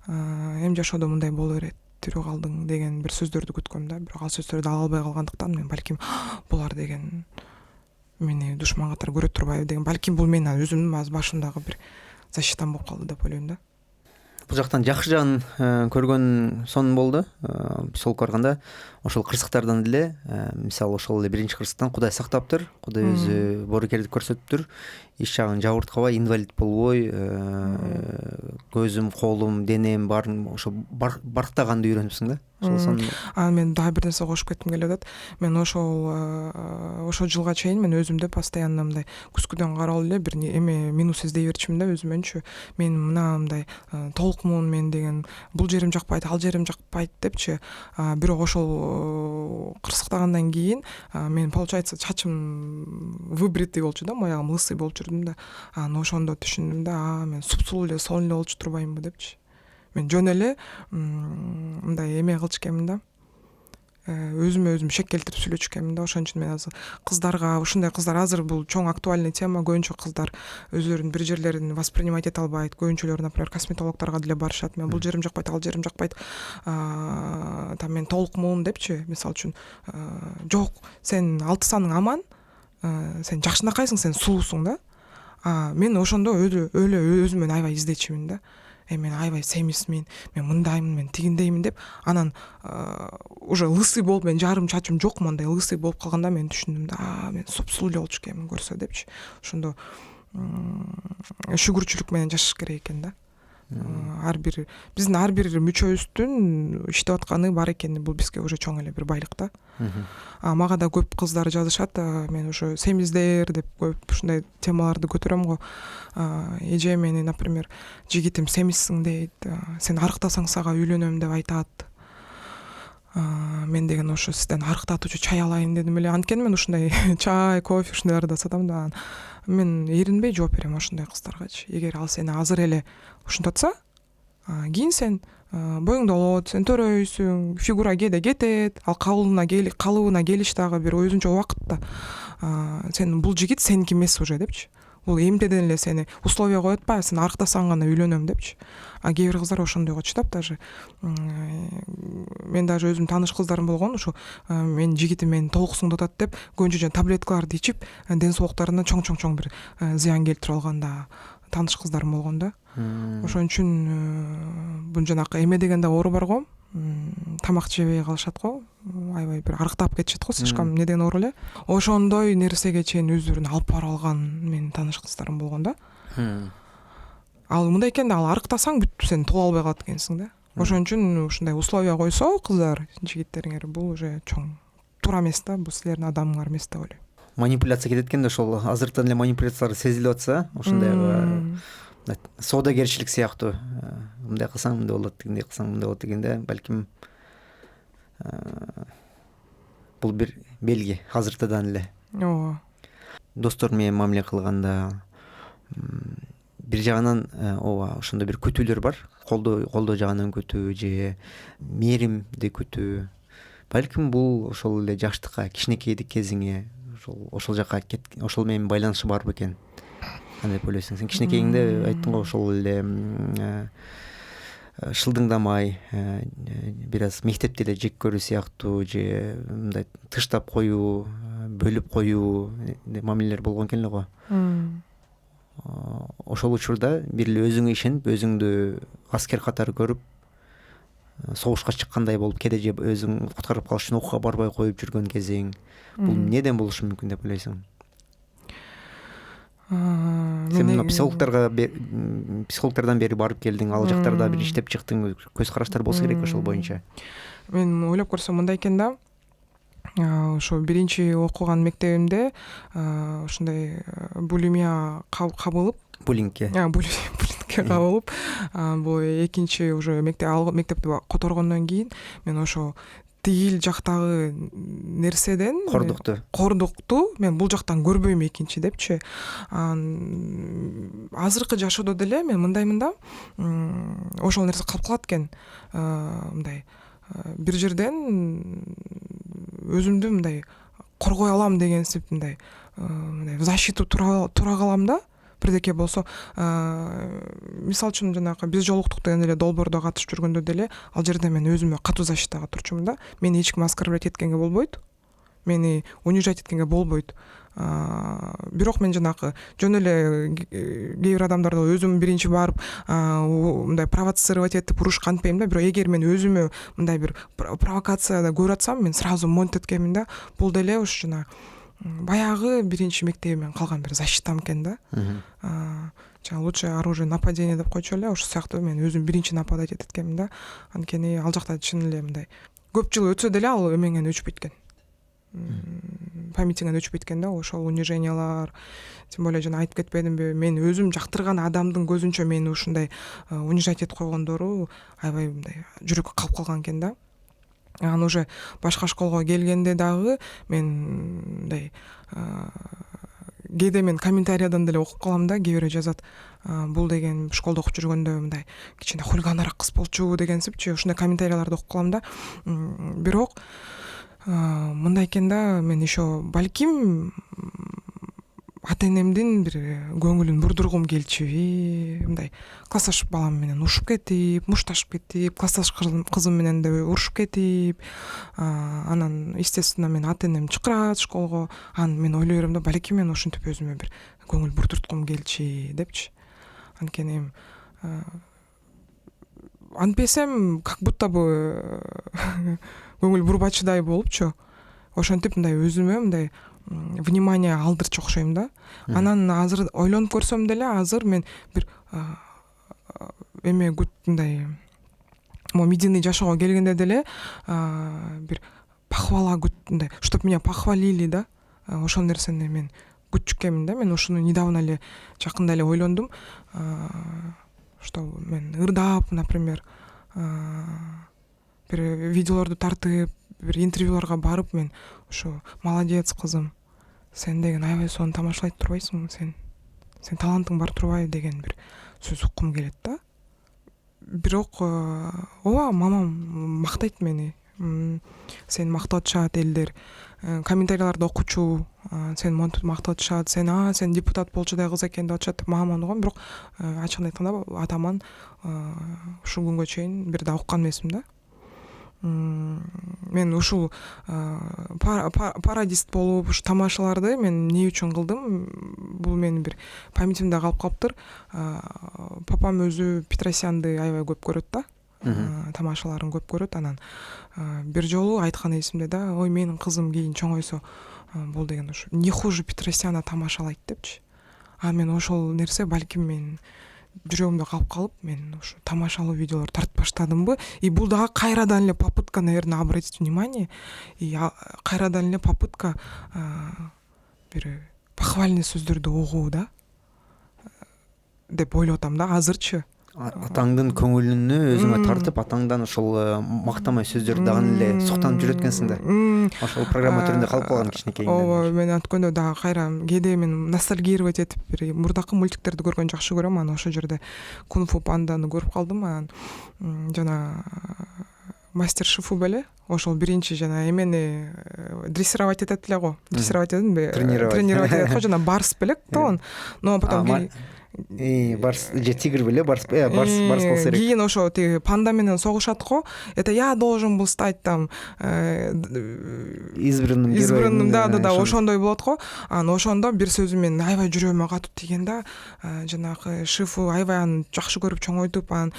эми жашоодо мындай боло берет, тирүү калдың деген бир сөздөрдү күткөм да. Бирок ал сөздөрдү ала албай калгандыктан мен балким булар деген мени душман катары көрө турбайбы деген, балким бул менин өзүмдүн башымдагы бир защитам болуп калды деп ойлойм да. Бул жактан жакшы жагын көргөн сонун болду. Психологко барганда ошол кырсыктардан деле, мисалы ошол эле биринчи кырсыктан Кудай сактаптыр, Кудай өзү боорукерлик көрсөтүптүр. Иш жагын жабырткабай, инвалид болбой, көзүм, колум, денем баарын ошо барктаганды үйрөнүпсүң да. Мен дагы бир нерсе кошуп кетким келип атат. Мен ошол жылга чейин мен өзүмдү постоянно мындай күзгүдөн карап эле бир эме минус издей берчимин да өзүмөнчү. Мен мындай толукмун мен деген, бул жерим жакпайт, ал жерим жакпайт депчи. Бирок ошол кырсыктагандан кийин мен получается чачым выбритый болчу да, моягым лысый болуп жүрдүм да. Ошондо түшүндүм да, мен супсул эле сонун эле болчу турбаймынбы депчи. Мен жөн эле мындай эме кылчу экенмин да. Өзүмө өзүм шек келтирип сүйлөчү экенмин да. Ошон үчүн мен азыр кыздарга, ушундай кыздар азыр бул чоң актуальный тема. Көбүнчө кыздар өзлөрүнүн бир жерлерин воспринимать эте албайт. Көбүнчөлөр, например, косметологторго деле барышат. Мен бул жерим жакпайт, ал жерим жакпайт. Там мен толукмун депчи. Мисалы үчүн, жок, сен 6 саның аман, сен жакшынакайсың, сен сулуусуң да. Мен ошондо өлө өзүмөн аябай издечимин да. Мен аябай семизмин, мен мындаймын, мен тигиндеймин деп, анан уже лысый болуп, мен жарым чачым жок, мындай лысый болуп калганда мен түшүндүм да, мен супсул эле болчу экенмин көрсө депчи. Ошондо шүгүрчүлүк менен жашаш керек экен да. Биздин ар бир мүчөбүздүн иштеп атканы бар экени, бул бизге уже чоң эле бир байлык да. Мага да көп кыздар жазышат, мен уже семиздер деп көп ушундай темаларды көтөрөм го. Эже мени, например, жигитим семизсиң дейт, сен арыктасаң сага үйлөнөм деп айтат. Мен деген ошо сизден арыктатуучу чай алайын дедим эле. Анткени мен ушундай чай, кофе ушундайларды да сатам да. Мен эринбей жооп берем ошондой кыздаргачы. Эгер ал сени азыр эле ушинтатса, кийин сен боюң долот, сен төрөйсүң, фигура кээде кетет, ал калыбына келиш дагы бир өзүнчө убакыт да. Сен бул жигит сеники эмес уже депчи. бул эмтеден эле сени условия коет па, сен арыктасаң гана үйлөнөм депчи. А кээ бир кыздар ошондойго чыдап, даже мен даже өзүм тааныш кыздарым болгон, ушу мен жигитим мени толуксуңдатат деп көбүнчө таблеткаларды ичип ден соолуктарына чоң бир зыян келтирип алган да тааныш кыздарым болгон да. Ошон үчүн бул жанакы эме деген да оору бар го, тамак жебей калышат го, аябай бир арыктап кетишет го, слишком не деген оору эле. Ошондой нерсеге чейин өздөрүн алып барып алган менин тааныш кыздарым болгон да. Ал мындай экен да, ал арыктасаң бүт сен тола албай калат экенсиң да. Ошон үчүн ушундай условия койсо кыздар, жигиттериңер, бул уже чоң туура эмес да, бул силердин адамыңар эмес деп ойлойм. Манипуляция кетет экен да, ошол азыркытан эле манипуляциялар сезилип атса, ошондой соодагерчилик сыяктуу, мындай кылсаң мындай болот, тигиндей кылсаң мындай болот дегенде, балким бул бир белги азыркытан эле. Ооба. Достор менен мамиле кылганда бир жагынан ооба ошондой бир күтүүлөр бар. Колдоо жагынан күтүү же мээримди күтүү. Балким бул ошол эле жаштыкка, кичинекейдик кезиңе ошол жака ошол менен байланышы бар бекен. Кандай деп ойлойсуң? Сен кичинекейиңде айттың го, ошол эле шылдыңдамай, бир аз мектепти эле жек көрүү сыяктуу же мындай тыштап коюу, бөлүп коюу мамилелер болгон экен эле го. Ошол учурда бир эле өзүңө ишенип, өзүңдү аскер катары көрүп, согушка чыккандай болуп, кээде же өзүң куткарып калыш үчүн окууга барбай коюп жүргөн кезиң. Бул неден болушу мүмкүн деп ойлойсуң? Сен психологтордон бери барып келдиң, ал жактарда бир иштеп чыктың, көз караштар болсо керек ошол боюнча. Мен ойлоп көрсөм мындай экен да. Ошо биринчи окуган мектебимде ушундай булимия кабылып, буллингке кабылып, бул экинчи уже мектепти которгондон кийин мен ошо тигил жактагы нерседен, кордукту мен бул жактан көрбөйм экинчи депчи. Азыркы жашоодо деле мен мындаймын да, ошол нерсе калып калат экен. Мындай бир жерден өзүмдү мындай коргой алам дегенсип мындай в защиту тура калам да. Бирдеке болсо, мисалы үчүн жанагы биз жолуктук деген эле долбоордо катышып жүргөндө деле ал жерде мен өзүмө катуу защитага турчумун да. Мени эч ким оскорблять эткенге болбойт, мени унижать эткенге болбойт. Бирок мен жанагы жөн эле кээ бир адамдарды өзүм биринчи барып мындай провоцировать этип уруш кантпейм да. Бирок эгер мен өзүмө мындай бир провокацияда көрүп атсам, мен сразу монт эткенмин да. Бул деле ушу жана баягы биринчи мектебимден калган бир защитам экен да. Жана лучшее оружие нападение деп койчу эле, ошол сыяктуу мен өзүм биринчи нападать эткенмин да. Анткени ал жакта чын эле мындай көп жыл өтсө деле ал эмеңен өчпөйт экен. Памятиңен өчпөйт экен да, ошол унижениялар. Тем более жана айтып кетпедимби, мен өзүм жактырган адамдын көзүнчө мени ушундай унижать этип койгондору аябай мындай жүрөккө калып калган экен да. Анан уже башка школго келгенде дагы мен мындай кээде мен комментариядан деле окуп калам да, кээ бирөө жазат, бул деген школдо окуп жүргөндө мындай кичине хулиганраак кыз болчу дегенсипчи, ушундай комментарияларды окуп калам да. Бирок мындай экен да, мен еще балким ата-энемдин бир көңүлүн бурдургум келчүби, мындай классташ балам менен урушуп кетип, мушташып кетип, классташ кызым менен да урушуп кетип, анан естественно мен ата-энем чакырат школго, анан мен ойлой берем да, балким мен ушинтип өзүмө бир көңүл бурдурткум келчи депчи. Анткени антпесем как будто бы көңүл бурбачыдай болупчу, ошентип мындай өзүмө мындай внимание алдырчу окшойм да. Анан азыр ойлонуп көрсөм деле, азыр мен бир эме мындай медийный жашоого келгенде деле бир похвала мындай, чтоб меня похвалили да. Ошол нерсени мен күтчүккенмин да. Мен ушуну недавно эле жакында эле ойлондум, что мен ырдап, например, бир видеолорду тартып, бир интервьюларга барып, мен ушу молодец кызым, сен деген аябай сонун тамашалайт турбайсыңбы, сен талантың бар турбайбы деген бир сөз уккум келет да. Бирок ооба, мамам мактайт мени, сени мактап атышат элдер, комментарийларды окучу, сени монтип мактап атышат, сен депутат болчудай кыз экен деп атышат, мага онгон. Бирок ачыгын айтканда атаман ушул күнгө чейин бир да уккан эмесмин да. Мен ушул пародист болуп ушу тамашаларды мен эмне үчүн кылдым? Бул менин бир памятимде калып калыптыр. Папам өзү Петросянды аябай көп көрөт да. Тамашаларын көп көрөт. Анан бир жолу айткан эсимде да, ой менин кызым кийин чоңойсо бул деген ушу не хуже Петросяна тамашалайт депчи. Мен ошол нерсе балким мен жүрөгүмдө калып калып, мен ушу тамашалуу видеолор тартып баштадымбы. И бул дагы кайрадан эле попытка, наверное, обратить внимание. И кайрадан эле попытка бир похвальный сөздөрдү угуу да деп ойлоп атам да азырчы. Атаңдын көңүлүнү өзүңө тартып, атаңдан ошол мактамай сөздөрдү дагы эле суктанып жүрөт экенсиң да. Ошол программа түрүндө калып калган кичинекей. Ооба, мен аткөндө дагы кайра кээде мен ностальгировать этип бир мурдакы мультиктерди көргөнү жакшы көрөм. Анан ошол жерде Кунг-фу панданы көрүп калдым. Анан жана мастер шифу беле, ошол биринчи жана эмени дрессировать этет эле го. Дрессировать этетинби? Тренировать этет го, жана барс белек тоон. Но потом барс же тигр беле, барс болсо керек. Кийин ошо тиги панда менен согушат го. Это я должен был стать там избранным, да, ошондой болот го. Анан ошондо бир сөзү менин аябай жүрөгүмө катып тиген да. Жанагы шифу аябай аны жакшы көрүп чоңойтуп, анан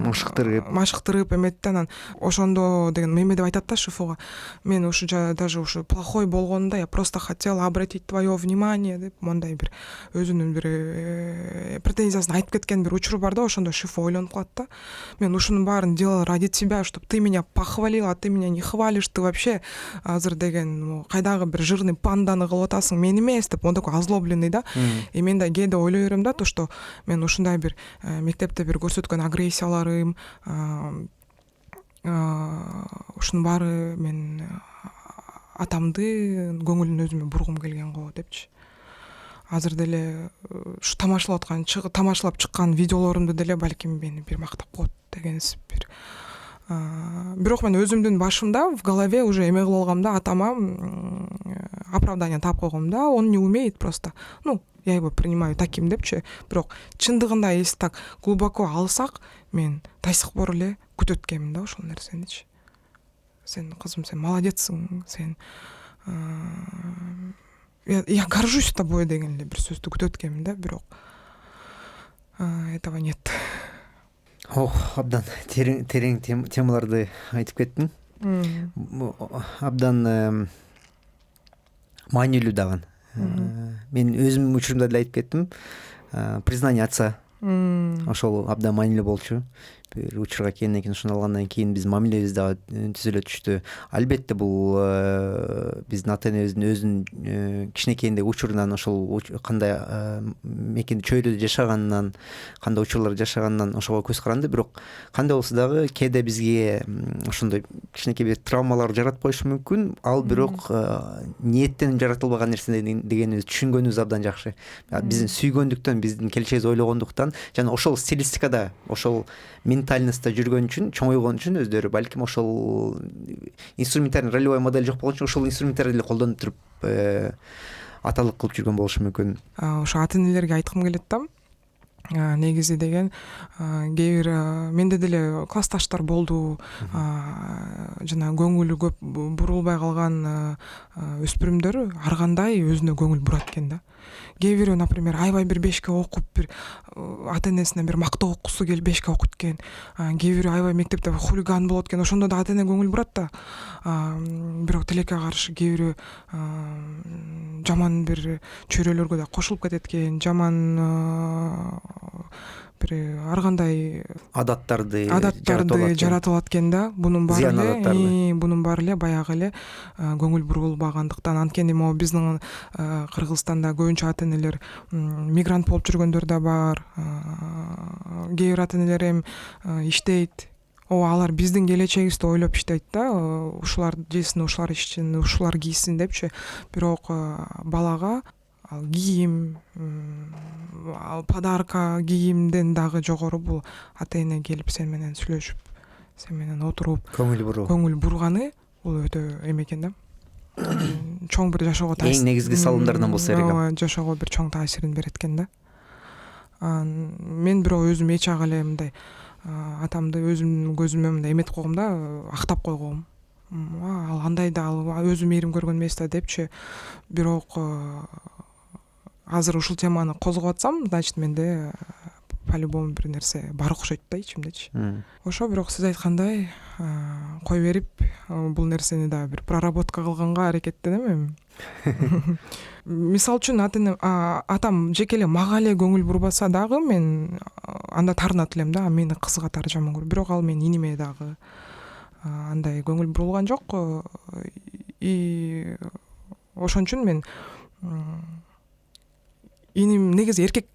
машыктырып эметти. Анан ошондо деген меме деп айтат да шифуга. Мен ушу даже ушу плохой болгонда я просто хотела обратить твое внимание деп мондай бир өзүнүн бир претензиясын айтып кеткен бир учуру бар да. Ошондо шифу ойлонуп калат да. Мен ушунун баарын делала ради тебя, чтобы ты меня похвалил, а ты меня не хвалишь, ты вообще азыр деген кайдагы бир жирный панданы кылып атасың, мен эмес деп, он такой озлобленный да. И мен да кээде ойлой берем да, то что мен ушундай бир мектепте бир көрсөткөн агрессияларым, ушунун баары мен атамды көңүлүн өзүмө бургум келген го депчи. Азыр деле ушу тамашалап аткан, тамашалап чыккан видеолорумду деле балким мени бир мактап коет дегенсип бир. Бирок мен өзүмдүн башымда в голове уже эме кылып алгам да, атама оправдание таап койгом да, он не умеет просто. Я его принимаю таким депчи. Бирок чындыгында если так глубоко алсак, мен до сих пор эле күтөт экенмин да ошол нерсеничи. Сен кызым, сен молодецсиң, сен я горжусь тобой деген эле бир сөздү күтөт экенмин да, бирок этого нет. Абдан терең темаларды айтып кеттиң. Абдан маанилүү дагы. Мен өзүм учурумда деле айтып кеттим. Признание отца. Ошол абдан маанилүү болчу. Бир учурга келгенден кийин, ошону алгандан кийин биздин мамилебиз дагы түзүлө түштү. Албетте бул биздин ата энебиздин өзүнүн кичинекейиндеги учурунан, ошол кандай мекенде чөйрөдө жашаганынан, кандай учурлар жашаганынан ошого көз каранды. Бирок кандай болсо дагы кээде бизге ошондой кичинекей бир травмалар жаратып коюшу мүмкүн. Ал бирок ниеттен жаратылбаган нерсе дегенибизди түшүнгөнүбүз абдан жакшы. Биздин сүйгөндүктөн, биздин келечегибизди ойлогондуктан жана ошол стилистикада, ошол ментальностьта жүргөн үчүн, чоңойгон үчүн өздөрү балким ошол инструментарный ролевой модель жок болгон үчүн ошол инструменттерди эле колдонуп туруп аталык кылып жүргөн болушу мүмкүн. Ошо ата энелерге айткым келет да. Негизи деген кээ бир менде деле классташтар болду, жана көңүлү көп бурулбай калган өспүрүмдөр ар кандай өзүнө көңүл бурат экен да. Кээ бирөө, например, аябай бир бешке окуп, бир ата энесине бир мактоо окусу келип бешке окуйт экен. Кээ бирөө аябай мектепте хулиган болот экен, ошондо да ата эне көңүл бурат да. Бирок тилекке каршы кээ бирөө жаман бир чөйрөлөргө да кошулуп кетет экен, жаман бир ар кандай адаттарды жаратылат экен да. Бунун баары эле баягы эле көңүл бурулбагандыктан. Анткени могу биздин Кыргызстанда көбүнчө ата энелер мигрант болуп жүргөндөр да бар. Кээ бир ата энелер эми иштейт. Алар биздин келечегибизди ойлоп иштейт да. Ушулар жесин, ушулар ичсин, ушулар кийсин депчи. Бирок балага ал кийим, ал подарка кийимден дагы жогору бул ата эне келип сен менен сүйлөшүп, сен менен отуруп көңүл бурганы бул өтө эме экен да. Чоң бир жашоого эң негизги салымдарынан болсо керек. Жашоого бир чоң таасирин берет экен да. Мен бирок өзүм эч ага эле мындай атамды өзүмдүн көзүмө мындай эметип койгом да, актап койгом. Ал андай да, ал өзү мээрим көргөн эмес да депчи. Бирок азыр ушул теманы козгоп атсам, значит менде по-любому бир нерсе бар окшойт да ичимдечи. Ошо бирок сиз айткандай кой берип бул нерсени да бир проработка кылганга аракеттенем. Мисалы үчүн атам жеке эле мага эле көңүл бурбаса дагы мен анда таарынат элем да, мени кызга тары жаман көрөм. Бирок ал менин иниме дагы андай көңүл бурулган жок. И ошон үчүн мен иним негизи эркек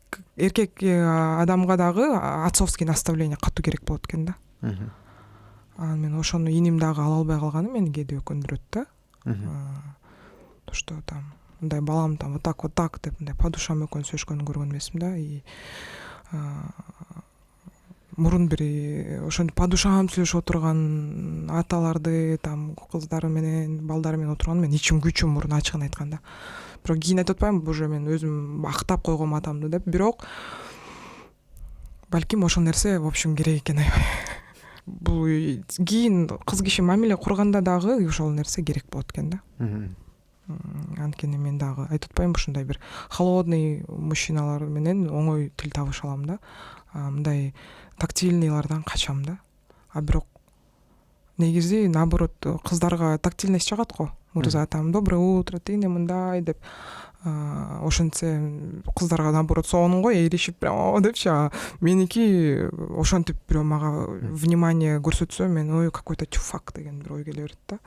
адамга дагы отцовский наставление катуу керек болот экен да. Мен ошону иним дагы ала албай калганы мени кээде өкүндүрөт да. То что там мындай балам там вот так деп мындай по душам экөөнүн сөйлөшкөнүн көргөн эмесмин да. И мурун бир ошентип по душам сүйлөшүп отурган аталарды там кыздары менен балдары менен отурган мен ичим күчүм мурун ачыгын айтканда. Бирок кийин айтып атпаймынбы, уже мен өзүм актап койгом атамды деп. Бирок балким ошол нерсе в общем керек экен аябай. Бул кийин кыз киши мамиле курганда дагы ошол нерсе керек болот экен да. Анткени мен дагы айтып атпаймынбы, ушундай бир холодный мужчиналар менен оңой тил табыша алам да. Мындай тактильныйлардан качам да. Бирок негизи наоборот кыздарга тактильность жагат го. Мырза там доброе утро, тине мындай деп ошентсе кыздарга наоборот сонун го, эришип прямо депчи. Меники ошентип бирөө мага внимание көрсөтсө мен ой какой-то тюфак деген бир ой келе берет да.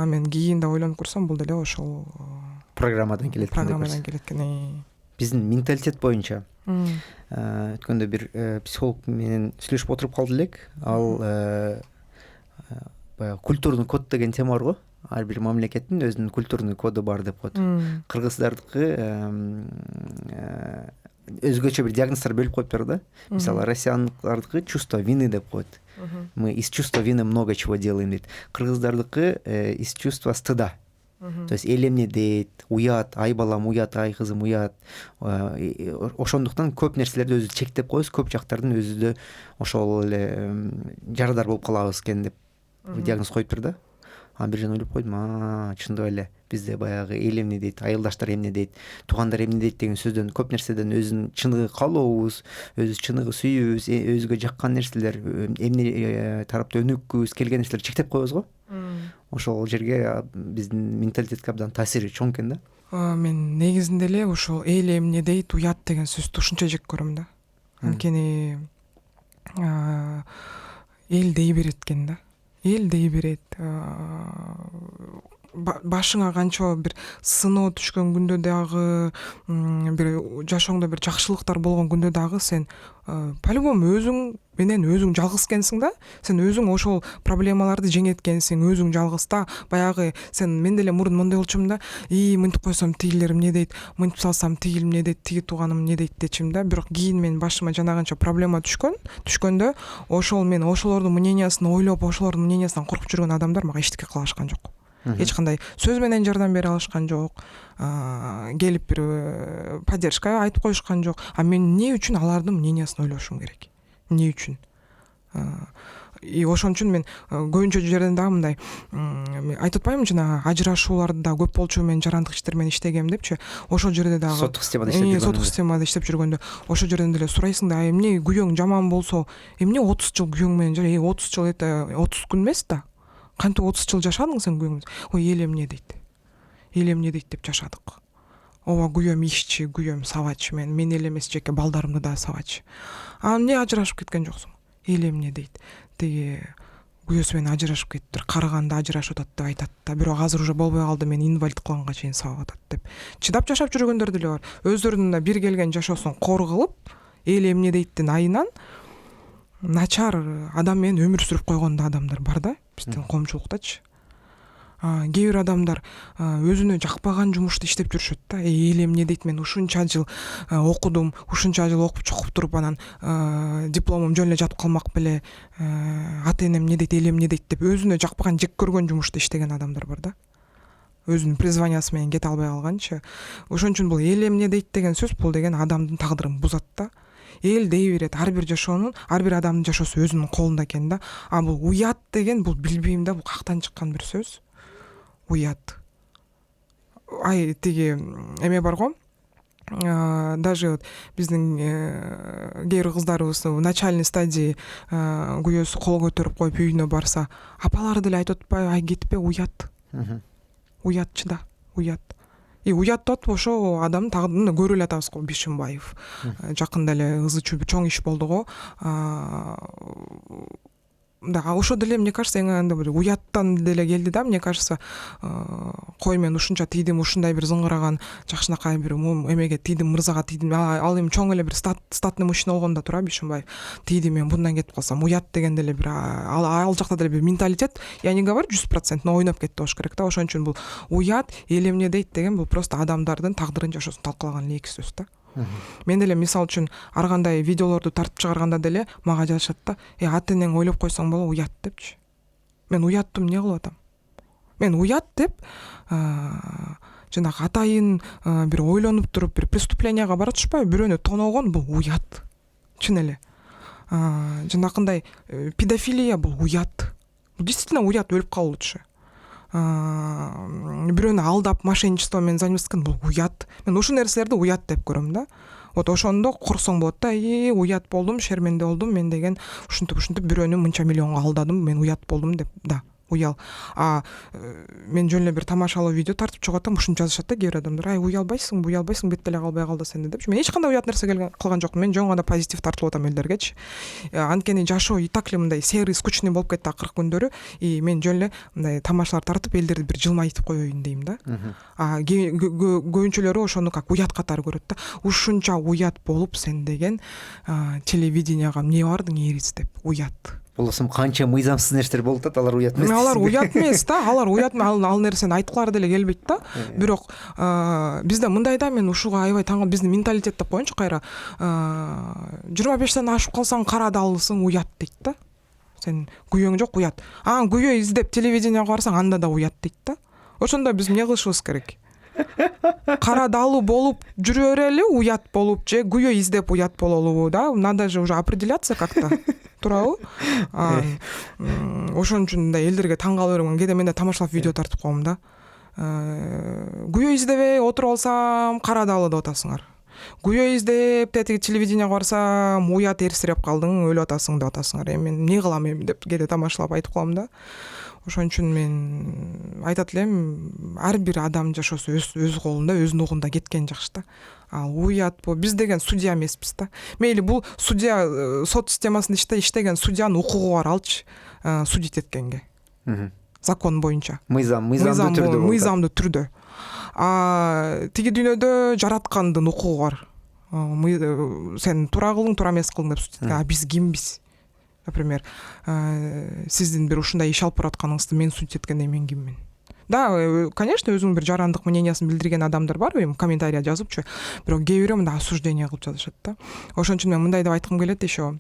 Мен кийин да ойлонуп көрсөм бул деле ошол программадан келет экен. Биздин менталитет боюнча өткөндө бир психолог менен сүйлөшүп отуруп калды элек. Ал баягы культурный код деген тема бар го. Ар бир мамлекеттин өзүнүн культурный коду бар деп коет. Кыргыздардыкы өзгөчө бир диагноздор бөлүп коюптур да. Мисалы россиялыктардыкы чувство вины деп коет. Мы из чувства вины много чего делаем дейт. Кыргыздардыкы из чувства стыда. То есть эл эмне дейт, уят, ай балам уят, ай кызым уят. Ошондуктан көп нерселерди өзү чектеп коебуз, көп жактардын өзүдө ошол эле жарадар болуп калабыз экен деп диагноз коюптур да. Бир жөн ойлоп койдум, чындап эле бизде баягы эл эмне дейт, айылдаштар эмне дейт, туугандар эмне дейт деген сөздөн көп нерседен өзүнүн чыныгы каалообуз, өзү чыныгы сүйүүбүз, өзгө жаккан нерселер, эмне тарапта өнүккүбүз келген нерселерди чектеп коебуз го. Ошол жерге биздин менталитетке абдан таасири чоң экен да. Мен негизинде эле ошол эл эмне дейт, уят деген сөздү ушунча жек көрөм да. Анткени эл дей берет экен да. Эл дей берет. Башыңа канча бир сыноо түшкөн күндө дагы, бир жашооңдо бир жакшылыктар болгон күндө дагы сен по-любому өзүң менен өзүң жалгыз экенсиң да. Сен өзүң ошол проблемаларды жеңет экенсиң, өзүң жалгыз да. Баягы сен мен деле мурун мондай болчумун да. Мынтип койсом тигилер эмне дейт, мынтип салсам тигил эмне дейт, тиги тууганым эмне дейт дечим да. Бирок кийин мен башыма жанагынча проблема түшкөндө ошол мен ошолордун мнениясын ойлоп, ошолордун мнениясынан коркуп жүргөн адамдар мага эчтеке кыла алышкан жок. Эч кандай сөз менен жардам бере алышкан жок. Келип бир поддержка айтып коюшкан жок. Мен эмне үчүн алардын мнениясын ойлошум керек? Эмне үчүн? Ошон үчүн мен көбүнчө жерден дагы мындай айтып атпаймынбы, жана ажырашууларды да көп болчу, мен жарандык иштер менен иштегем депчи. Ошол жерде дагы соттук системада иштеп жүргөндө ошол жерден деле сурайсың да, эмне күйөөң жаман болсо, эмне 30 жыл күйөөң менен 30 жыл это 30 күн эмес да. Кантип 30 жыл жашадың сен күйөөң? Ой, эл эмне дейт. Эл эмне дейт деп жашадык. Ооба күйөөм ишчи, күйөөм сабачы, мен эле эмес жеке балдарымды да сабачы. Эмне ажырашып кеткен жоксуң? Эл эмне дейт. Тиги күйөөсү менен ажырашып кетиптир, карыганда ажырашып атат деп айтат да. Бирок азыр уже болбой калды, мен инвалид кылганга чейин сабап атат деп. Чыдап жашап жүргөндөр деле бар. Өздөрүнүн да бир келген жашоосун кор кылып, эл эмне дейттин айынан начар адам менен өмүр сүрүп койгон да адамдар бар да, биздин коомчулуктачы. кээ бир адамдар өзүнө жакпаган жумушту иштеп жүрүшөт да. Эл эмне дейт, мен ушунча жыл окудум, ушунча жыл окуп чокуп туруп анан дипломум жөн эле жатып калмак беле, ата энем эмне дейт, эл эмне дейт деп өзүнө жакпаган, жек көргөн жумушту иштеген адамдар бар да. Өзүнүн призваниясы менен кете албай калганчы. Ошон үчүн бул эл эмне дейт деген сөз, бул деген адамдын тагдырын бузат да. Эл дей берет, ар бир жашоонун, ар бир адамдын жашоосу өзүнүн колунда экен да. А бул уят деген, бул билбейм да, бул кактан чыккан бир сөз. Уят. Ай тиги эме бар го. Даже вот биздин кээ бир кыздарыбыз в начальный стадии күйөөсү кол көтөрүп коюп үйүнө барса, апалары деле айтып атпайбы, ай кетпе, уят. Уятчы да, уят. И уят деп ошо адамдын тагдырын көрүп эле атабыз го. Бишимбаев жакында эле ызы чуу чоң иш болду го. Да, ошо деле мне кажется, анда бир уяттан деле келди да. Мне кажется, кой мен ушунча тийдим, ушундай бир зыңгыраган жакшынакай бир эмеге тийдим, мырзага тийдим. Ал эми чоң эле бир статный мужчина болгондо тура Бишимбаев. Тийдим, мен bundan кетип калсам, уят деген деле бир ал жакта деле бир менталитет. Я не говорю 100%, но ойноп кетти болуш керек да. Ошон үчүн бул уят, эл эмне дейт деген бул просто адамдардын тагдырын, жашоосун талкалаган эле эки сөз да. Мен деле мисал үчүн ар кандай видеолорду тартып чыгарганда деле мага жазышат да, ата энең ойлоп койсоң боло, уят депчи. Мен уяттым, эмне кылып атам? Мен уят деп жанагы атайын бир ойлонуп туруп бир преступленияга бара турушпайбы, бирөөнү тоногон, бул уят. Чын эле. Жанакындай педофилия, бул уят. Бул действительно уят, өлүп калуучу. Бирөөнү алдап мошенничество менен заниматься эткен, бул уят. Мен ушул нерселерди уят деп көрөм да. Вот ошондо корксоң болот да, уят болдум, шерменде болдум мен деген, ушинтип бирөөнү мынча миллионго алдадым, мен уят болдум деп, да, уял. Мен жөн эле бир тамашалуу видео тартып чыгып атам, ушинтип жазышат да кээ бир адамдар, уялбайсың, бет деле калбай калды сенде депчи. Мен эч кандай уят нерсе кылган жокмун, мен жөн гана позитив тартылып атам элдергечи. Анткени жашоо и так эле мындай серый, скучный болуп кетти акыркы күндөрү, и мен жөн эле мындай тамашалар тартып элдерди бир жылмайтып коеюн дейм да. Көбүнчөлөрү ошону как уят катары көрөт да. Ушунча уят болуп сен деген телевиденияга эмне бардың эриз деп, уят. Болосум канча мыйзамсыз нерселер болуп атат, алар уят эмес. Алар уят эмес да, алар уят, ал нерсени айткылары деле келбейт да. Бирок бизде мындай да, мен ушуга аябай таң, биздин менталитет деп коеюнчу кайра. 25-тен ашып калсаң кара далысың, уят дейт да. Сен күйөөң жок, уят. Күйөө издеп телевиденияга барсаң, анда да уят дейт да. Ошондо биз эмне кылышыбыз керек? Кара далы болуп жүрө берели, уят болуп, же күйөө издеп уят бололубу да? Надо же уже определяться как-то. Турабы? Ошон үчүн да элдерге таң кала берем. Кээде мен да тамашалап видео тартып коем да. Күйөө издебей отуруп алсам, кара далы деп атасыңар. Күйөө издеп тетиги телевиденияга барсам, уят эрсиреп калдың, өлүп атасың деп атасыңар. Мен эмне кылам эми деп кээде тамашалап айтып калам да. Ошон үчүн мен айтат элем, ар бир адам жашоосу өз колунда, өз нугунда кеткен жакшы да. Ал уят биз деген судья эмеспиз да. Мейли бул судья, сот системасында иштеген судьянын укугу бар, алчы судить эткенге. Закон боюнча. Мыйзамдуу түрдө. Тиги дүйнөдө жараткандын укугу бар. Сен туура кылдың, туура эмес кылдың деп судить эткенге. Биз кимбиз? Например, сиздин бир ушундай иш алып баратканыңызды мен судить эткенде мен киммин? Да, конечно, өзүнүн бир жарандык мнениясын билдирген адамдар бар, эми комментария жазыпчы, бирок кээ бирөө мындай осуждение кылып жазышат да. Ошон үчүн мен мындай деп айткым келет еще.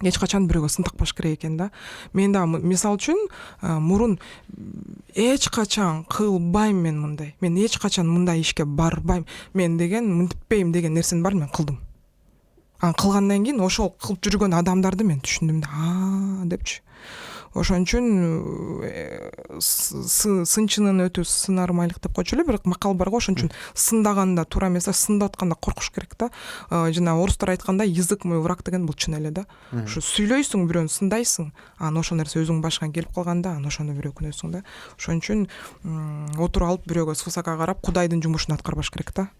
Эч качан бирөөгө сын такпаш керек экен да. Мен да мисал үчүн мурун эч качан кылбайм мен мындай. Мен эч качан мындай ишке барбайм. Мен деген мынтиппейм деген нерсени бар, мен кылдым. Кылгандан кийин ошол кылып жүргөн адамдарды мен түшүндүм да, депчи. Ошон үчүн сынчынын өтү сынар майлык деп койчу эле бир макал бар го. Ошон үчүн сындаганда туура эмес, сындап атканда коркуш керек да. Жана орустар айткандай, язык мой враг деген бул чын эле да. Ушу сүйлөйсүң, бирөөнү сындайсың, ошол нерсе өзүңдүн башыңа келип калганда, ошондо бирөө күнөөсүң да. Ошон үчүн отуруп алып бирөөгө свысока карап, Кудайдын жумушун аткарбаш керек да.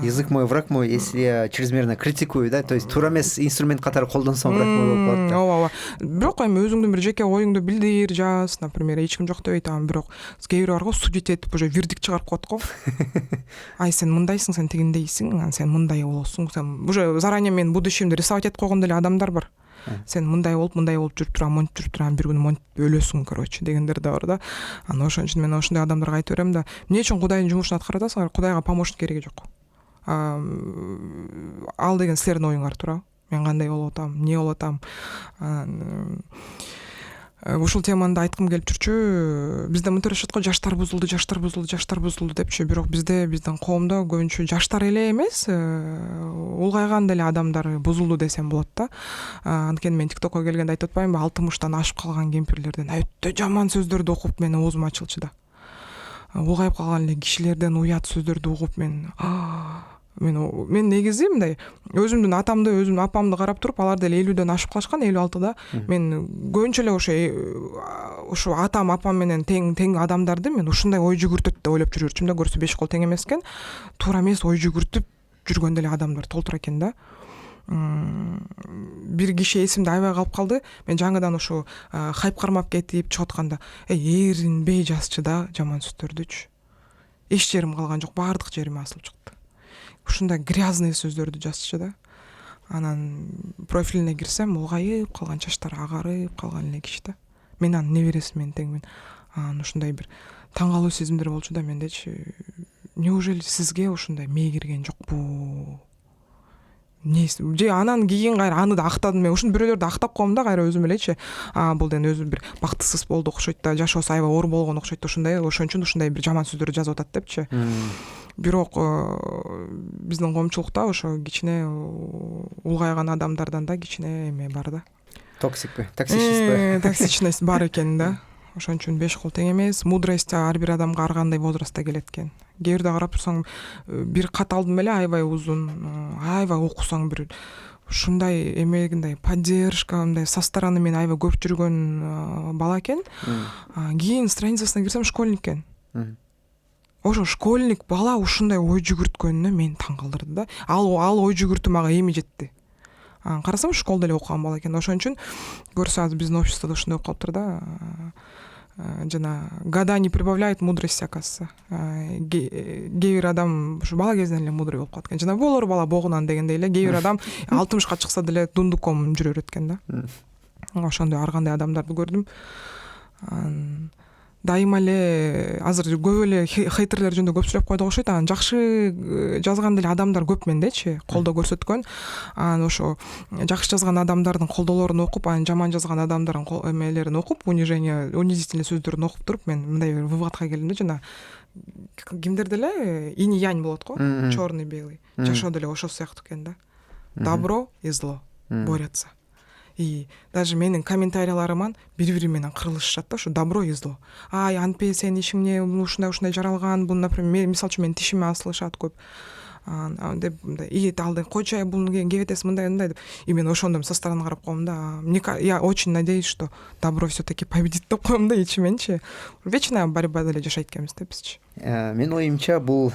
Язык мой, враг мой, если я чрезмерно критикую, да, то есть туура эмес инструмент катары колдонсоң враг мой болуп калат да. Ооба. Бирок эми өзүңдүн бир жеке оюңду билдир, жаз, например, эч ким жок дебейт, бирок кээ бирөө бар го, судить этип уже вердикт чыгарып коет го. Сен мындайсың, сен тигиндейсиң, сен мындай болосуң, сен уже заранее мен будущемди рисовать этип койгон деле адамдар бар. сен мындай болуп жүрүп турам, монтип жүрүп турам, бир күнү монтип өлөсүң, короче дегендер да бар да. Анан ошон үчүн мен ошондой адамдарга айтып берем да, эмне үчүн Кудайдын жумушун аткарып атасыңар? Кудайга помощник кереги жок. Ал деген силердин оюңар туурабы? Мен кандай болуп атам, эмне болуп атам? Ушул теманы да айткым келип жүрчү. Бизде мынтип өтүшөт го, жаштар бузулду депчи, бирок биздин коомдо көбүнчө жаштар эле эмес, улгайган деле адамдар бузулду десем болот да. Анткени мен ТикТокко келгенде айтып атпаймынбы, 60-тан ашып калган кемпирлерден өтө жаман сөздөрдү окуп мен оозум ачылчу да. Улгайып калган эле кишилерден уят сөздөрдү угуп мен негизи мындай өзүмдүн атамды, өзүмдүн апамды карап туруп, алар деле 50-дөн ашып калышкан, 56-да. Мен көбүнчө эле ошо атам, апам менен тең адамдарды мен ушундай ой жүгүртөт деп ойлоп жүрчүмүн да. Көрсө 5 кол тең эмес экен, туура эмес ой жүгүртүп жүргөн деле адамдар толтура экен да. Бир киши эсимде аябай калып калды. Мен жаңыдан ушу хайп кармап кетип чыгып атканда, эринбей жазчы да жаман сөздөрдүчү. Эч жерим калган жок, баардык жериме асылып чыкты. Ушундай грязный сөздөрдү жазчы да. Анан профилине кирсем, улгайып калган, чачтары агарып калган эле киши да. Мен анын небереси менен теңмин. Ушундай бир таң калуу сезимдер болчу да мендечи. Неужели сизге ушундай мээ кирген жокпу? Же анан кийин кайра аны да актадым мен. Ушун бирөөлөрдү актап коем да кайра өзүм элечи. Бул ден өзү бир бактысыз болду окшойт да, жашоосу аябай оор болгон окшойт, ошондой, ошон үчүн ушундай бир жаман сөздөрдү жазып атат депчи. Бирок биздин коомчулукта ошо кичине улгайган адамдардан да кичине эме бар да. Токсичность бар экен да. Ошон үчүн 5 кол тең эмес. Мудрость ар бир адамга ар кандай возрастта келет экен. Кээ бирде карап турсаң, бир кат алдым эле аябай узун, аябай окусаң бир ушундай эмегиндай поддержка, мындай со стороны мен аябай көп жүргөн бала экен. Кийин страницасына кирсем, школьник экен. Ошо школьник бала ушундай ой жүгүрткөнүнө мен таң калдырды да. Ал ой жүгүртүү мага эми жетти. Карасам школда эле окуган бала экен. Ошон үчүн көрсө азыр биздин обществодо ушундай болуп калыптыр да. Жана года не прибавляет мудрости, оказывается. Кээ бир адам ушу бала кезинен эле мудрый болуп калат экен. Жана болор бала богунан дегендей эле кээ бир адам 60-ка чыкса деле дундуком жүрө берет экен да. Ошондой ар кандай адамдарды көрдүм. Дайыма эле азыр көп эле хейтерлер жөнүндө көп сүйлөп койдук окшойт. Анан жакшы жазган деле адамдар көп мендечи, колдоо көрсөткөн. Анан ошо жакшы жазган адамдардын колдоолорун окуп, анан жаман жазган адамдардын эмелерин окуп, унизительный сөздөрүн окуп туруп, мен мындай бир выводко келдим да, жана кимдер деле инь-янь болот го, чёрный белый. Жашоо деле ошол сыяктуу экен да. Добро и зло борются. И даже менин комментарияларыман бири-бири менен кырылышат да, ушу добро и зло. Антпе сен ишиңне ушундай жаралган, бул, например, мисалы үчүн менин тишиме асылышат көп. Деп алды койчу, бул кебетеси мындай деп. И мен ошондо со стороны карап коем да. Я очень надеюсь, что добро все-таки победит деп коем да ичименчи. Вечная борьба деле жашайт экенбиз да бизчи. Мен оюмча бул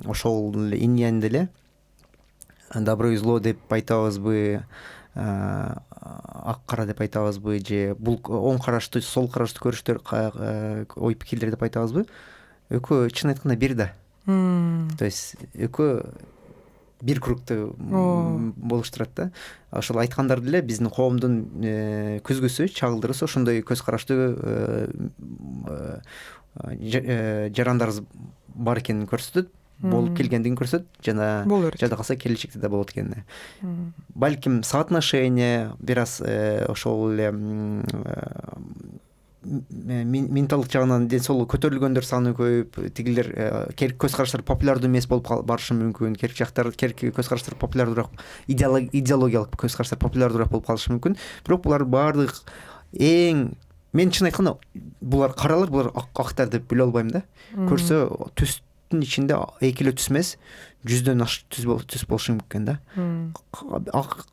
ошол инь-янь деле добро и зло деп айтабызбы, ак кара деп айтабызбы, же бул оң караштуу, сол караштуу көрүштөр, ой пикирлер деп айтабызбы? Экөө чын айтканда бир да. То есть экөө бир кругту болуштурат да. Ошол айткандар деле биздин коомдун көзгөсү, чагылдырысы ошондой көз караштуу жарандарыбыз бар экенин көрсөтөт. Болуп келгендигин көрсөт, жана жада калса келечекте да болот экени. Балким соотношение бир аз ошол эле менталдык жагынан ден соолугу көтөрүлгөндөр саны көбөйүп, тигилер керк көз караштар популярдуу эмес болуп барышы мүмкүн. Керк көз караштар популярдуураак, идеологиялык көз караштар популярдуураак болуп калышы мүмкүн. Бирок булар баардык мен чын айтканда булар каралар, булар актар деп биле албайм да. Көрсө түстүн ичинде эки эле түс эмес, 100дөн ашык түс болушу мүмкүн да.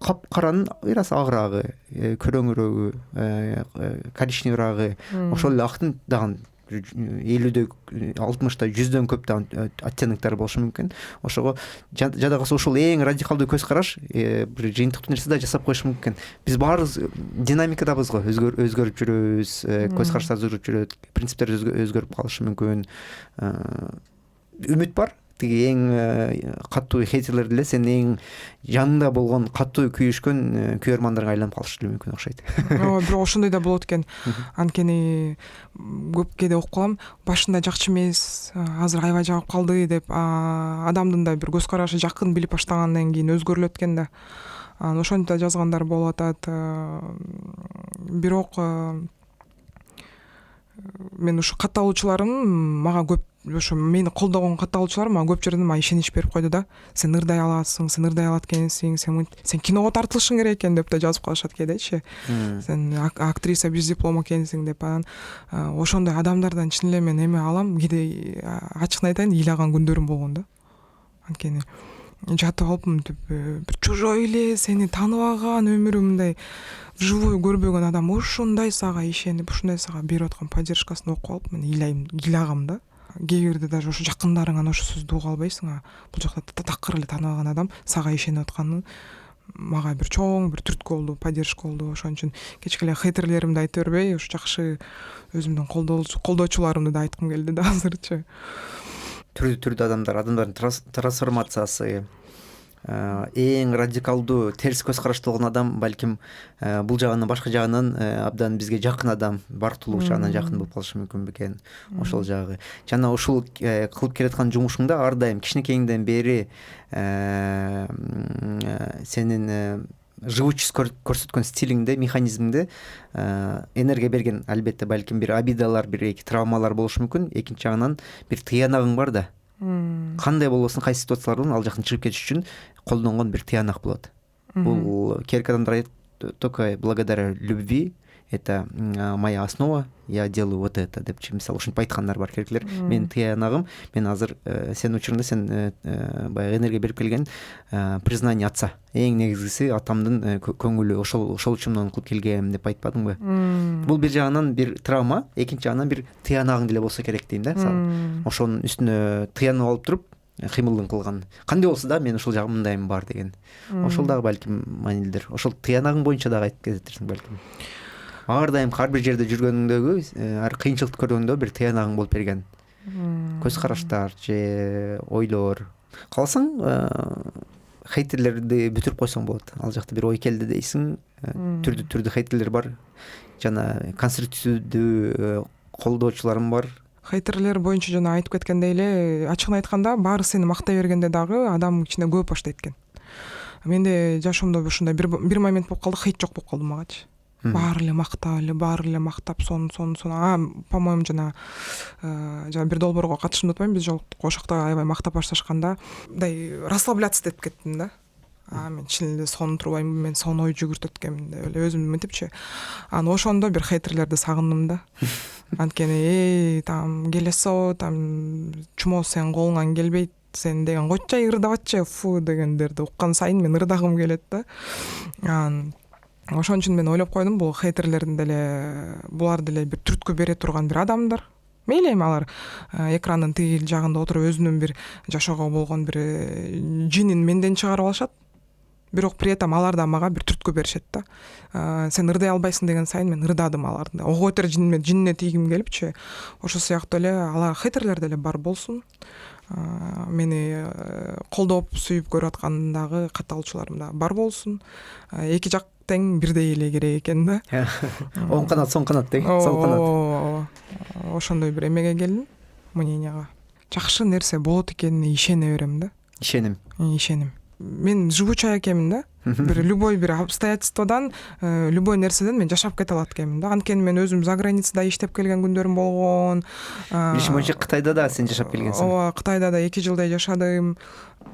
Кап-каранын бир аз агыраагы, көрөңүрөөгү, коричневираагы, ошол эле актын дагы 50дө, 60да, 100дөн көп дагы оттенктер болушу мүмкүн. Ошого жада калса ушул эң радикалдуу көз караш бир жыйынтыктуу нерсе да жасап коюшу мүмкүн. Биз баарыбыз динамикадабыз го, өзгөрүп жүрөбүз, көз караштар өзгөрүп жүрөт, принциптер өзгөрүп калышы мүмкүн. Үмүт бар, тиги эң катуу хейтерлер деле сенин эң жаныңда болгон катуу күйүшкөн күйөрмандарыңа айланып калышы деле мүмкүн окшойт. ооба, бирок ошондой да болот экен. Анткени көп кээде угуп калам, башында жакчы эмес, азыр аябай жагып калды деп, адамдын да бир көз карашы жакын билип баштагандан кийин өзгөрүлөт экен да. Ошентип да жазгандар болуп атат. Бирок мен ушу катталуучуларым мага көп, ошо мени колдогон катталуучулар мага көп жерден ишенич берип койду да. Сен ырдай аласың, сен ырдай алат экенсиң, сен киного тартылышың керек экен деп да жазып калышат кээдечи. Сен актриса без диплома экенсиң деп. Ошондой адамдардан чын эле мен эме алам, кээде ачыгын айтайын, ыйлаган күндөрүм болгон да. Анткени жатып алып мынтип бир чужой эле сени тааныбаган, өмүрү мындай вживую көрбөгөн адам ушундай сага ишенип, ушундай сага берип аткан поддержкасын окуп алып мен ыйлагам да. Кээ бирде даже ошо жакындарыңан ошо сөздү уга албайсың, бул жакта такыр эле тааныбаган адам сага ишенип атканы мага бир чоң бир түрткү болду, поддержка болду. Ошон үчүн кечке эле хейтерлеримди айта бербей, ушу жакшы өзүмдүн колдоочуларымды да айткым келди да азырчы. Түрдүү адамдардын трансформациясы, эң радикалдуу терс көз карашты болгон адам балким бул жагынан башка жагынан абдан бизге жакын адам, бартылуу жагынан жакын болуп калышы мүмкүн бекен. Ошол жагы. Жана ушул кылып келаткан жумушуңда ар дайым кичинекейиңден бери сенин живучесть көрсөткөн стилиңде, механизмиңде энергия берген, албетте балким бир обидалар, бир эки травмалар болушу мүмкүн. Экинчи жагынан бир тыянагың бар да. Кандай болбосун кайсы ситуациялардан ал жактан чыгып кетиш үчүн колдонгон бир тыянак болот. Бул керек адамдар айтат, только благодаря любви это моя основа, я делаю вот это деп мисалы ушинтип айткандар бар кереклер. Менин тыянагым, мен азыр сенин учурунда сен баягы энергия берип келген признание отца. Эң негизгиси атамдын көңүлү, ошол үчүн муну кылып келгем деп айтпадыңбы? Бул бир жагынан бир травма, экинчи жагынан бир тыянагың деле болсо керек дейм да. Ошонун үстүнө тыянып алып туруп кыймылдын кылган. Кандай болсо да мен ушул жагым мындайым бар деген. Ошол дагы балким маанилдир. Ошол тыянагың боюнча дагы айтып кетерсиң балким. Ар дайым ар бир жерде жүргөнүңдөгү, ар кыйынчылыкты көргөндө бир тыянагың болуп берген. Көз караштар же ойлор. Калсаң хейтерлерди бүтүрүп койсоң болот. Ал жакта бир ой келди дейсиң, түрдүү хейтерлер бар. Жана конструктивдүү колдоочуларым бар. Хейтерлер боюнча жана айтып кеткендей эле, ачыгын айтканда баары сени мактай бергенде дагы адам ичинде көп баштайт экен. Менде жашоомдо ушундай бир момент болуп калды, хейт жок болуп калды магачы. Баары эле мактап, сон. По-моему, жана бир долбоорго катышымды утпайм, биз жолуктук. Ошол жакта аябай мактап башташканда, мындай расслабляться деп кеттим да. Мен чын эле сонун турбаймынбы, мен сонун ой жүгүртөт экенмин деп эле өзүмдү мынтипчи. Ошондо бир хейтерлерди сагындым да. Анткени там келесо, там чумо сен колуңан келбейт, сен деген койчай ырдабачы, фу дегендерди уккан сайын мен ырдагым келет да. Ошон үчүн мен ойлоп койдум, бул хейтерлердин деле, булар деле бир түрткү бере турган бир адамдар. Мейли эми алар экрандын тиги жагында отуруп өзүнүн бир жашоого болгон бир жинин менден чыгарып алышат. Бирок при этом алар да мага бир түрткү беришет да. Сен ырдай албайсың деген сайын мен ырдадым аларды. Ого бетер жинине тийгим келипчи. Ошол сыяктуу эле алар хейтерлер деле бар болсун. Мени колдоп сүйүп көрүп аткандагы катталуучуларым да бар болсун. Эки жак тең бирдей эле керек экен да. Оң канат, соң канат тең, сол канат. Ошондой бир эмеге келдим, мненияга. Жакшы нерсе болот экенине ишене берем да. Ишеним. Мен живучая экенмин да. Бир любой бир обстоятельстводан, любой нерседен мен жашап кете алат экенмин да. Анткени мен өзүм за границада иштеп келген күндөрүм болгон. Билишим боюнча Кытайда да сен жашап келгенсиң. Ооба, Кытайда да 2 жылдай жашадым.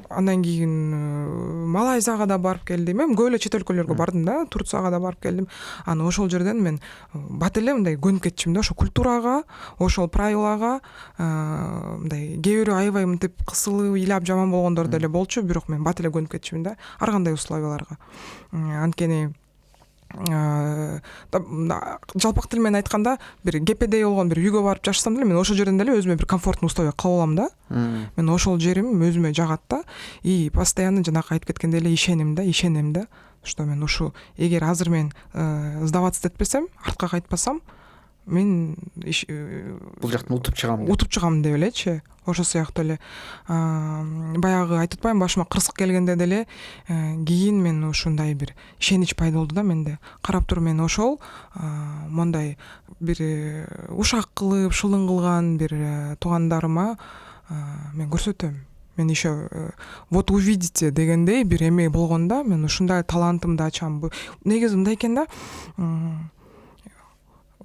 Андан кийин Малайзияга да барып келдим. Мен көп эле чет өлкөлөргө бардым да, Турцияга да барып келдим. Ошол жерден мен бат эле мындай көнүп кетчүмүн да, ошол культурага, ошол правилага, мындай кээ бирөө аябай мынтип кысылып, ыйлап жаман болгондор деле болчу, бирок мен бат эле көнүп кетчүмүн да, ар кандай условияларга. Анткени жалпак тил менен айтканда бир кепедей болгон бир үйгө барып жашасам деле мен ошол жерден деле өзүмө бир комфортный условия кылып алам да. Мен ошол жерим өзүмө жагат да. И постоянно жанакы айтып кеткендей эле ишенем да, что мен ушу эгер азыр мен сдаваться этпесем, артка кайтпасам, мен бул жактан утуп чыгам деп элечи. Ошо сыяктуу эле баягы айтып атпаймынбы, башыма кырсык келгенде деле кийин мен ушундай бир ишенич пайда болду да менде. Карап туруп мен ошол мондай бир ушак кылып шылың кылган бир туугандарыма мен көрсөтөм. Мен еще вот увидите дегендей бир эме болгондо мен ушундай талантымды ачам. Негизи мындай экен да,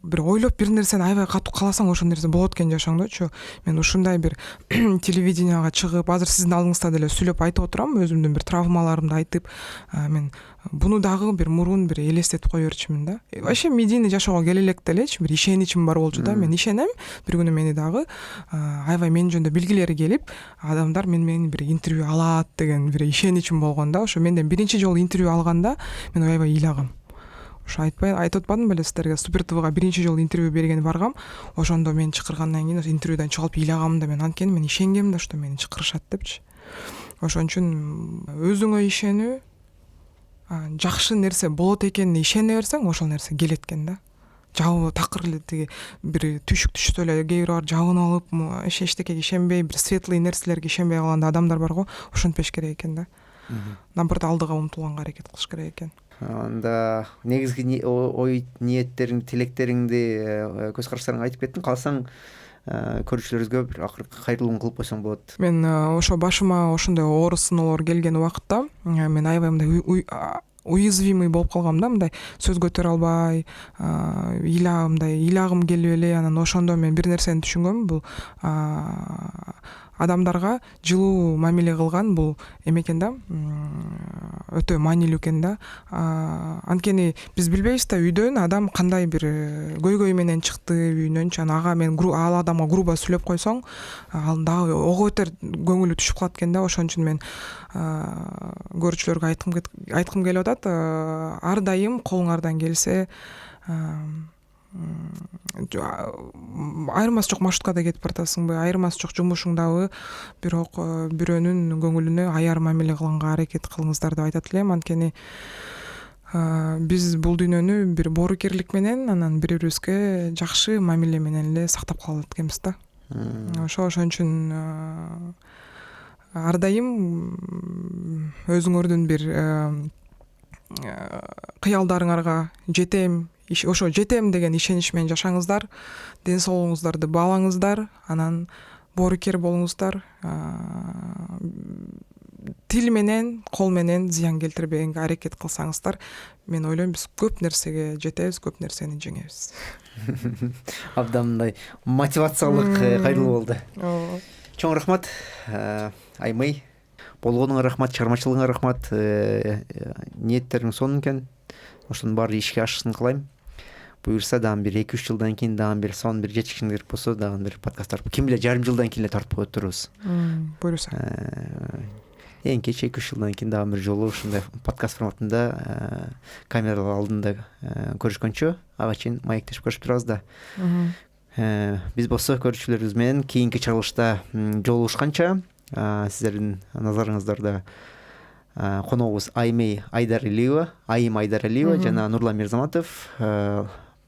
бир ойлоп бир нерсени аябай катуу кааласаң ошол нерсе болот экен жашооңдочу. Мен ушундай бир телевиденияга чыгып, азыр сиздин алдыңызда деле сүйлөп айтып отурам, өзүмдүн бир травмаларымды айтып, мен буну дагы бир мурун бир элестетип кое берчүмүн да. Вообще медийный жашоого келе электе элечи бир ишеничим бар болчу да. Мен ишенем, бир күнү мени дагы аябай мен жөнүндө билгилери келип, адамдар менен бир интервью алат деген бир ишеничим болгон да. Ошо менден биринчи жолу интервью алганда мен аябай ыйлагам. Ошо айтып атпадым беле сиздерге, Супер ТВга биринчи жолу интервью бергени баргам. Ошондо мен чакыргандан кийин интервьюдан чыгып ыйлагам да, мен анткени мен ишенгем да, что мени чакырышат депчи. Ошон үчүн өзүңө ишенүү, жакшы нерсе болот экенине ишене берсең, ошол нерсе келет экен да. Жабы такыр эле тиги бир түшүк түшсө эле кээ бирөө жабын алып, эчтекеге ишенбей, бир светлый нерселерге ишенбей калган адамдар бар го, ошентпеш керек экен да. Наоборот, алдыга умтулганга аракет кылыш керек экен. Анда негизги ой ниеттериңди, тилектериңди, көз караштарыңды айтып кеттиң. Калсаң көрүүчүлөрүбүзгө бир акыркы кайрылуун кылып койсоң болот. Мен ошо башыма ошондой оор сыноолор келген убакытта мен аябай мындай уязвимый болуп калгам да, мындай сөз көтөрө албай, ыйлагым келип эле, анан ошондо мен бир нерсени түшүнгөм, бул адамдарга жылуу мамиле кылган бул эме экен да, өтө маанилүү экен да. Анткени биз билбейбиз да, үйдөн адам кандай бир көйгөй менен чыкты үйүнөнчү, ага мен ал адамга грубо сүйлөп койсоң, ал дагы ого бетер көңүлү түшүп калат экен да. Ошон үчүн мен көрүүчүлөргө айткым келип атат, ар дайым колуңардан келсе айырмасы жок маршруткада кетип баратасыңбы, айырмасы жок жумушуңдабы, бирок бирөөнүн көңүлүнө аяр мамиле кылганга аракет кылыңыздар деп айтат элем. Анткени биз бул дүйнөнү бир боорукерлик менен, анан бири-бирибизге жакшы мамиле менен эле сактап калат экенбиз да. Ошон үчүн ар дайым өзүңөрдүн бир кыялдарыңарга жетем, ошо жетем деген ишенич менен жашаңыздар, ден соолугуңуздарды баалаңыздар, анан боорукер болуңуздар, тил менен, кол менен зыян келтирбегенге аракет кылсаңыздар, мен ойлойм биз көп нерсеге жетебиз, көп нерсени жеңебиз. Абдан мындай мотивациялык кайрылуу болду. Чоң рахмат, Аймый. Болгонуңа рахмат, чыгармачылыгыңа рахмат, ниеттериң сонун экен. Ошонун баары ишке ашышын каалайм. Буюрса дагы бир 2-3 жылдан кийин дагы бир сон бир жетишкин керек болсо дагы бир подкаст тартып, ким билет, жарым жылдан кийин эле тартып кое турубуз. Буюрса. Эң кеч 2-3 жылдан кийин дагы бир жолу ушундай подкаст форматында камералар алдында көрүшкөнчө, ага чейин маектешип көрүшүп турабыз да. Биз болсо көрүүчүлөрүбүз менен кийинки чыгарылышта жолугушканча, сиздердин назарыңыздарда коногубуз Айым Айдаралиева жана Нурлан Мирзаматов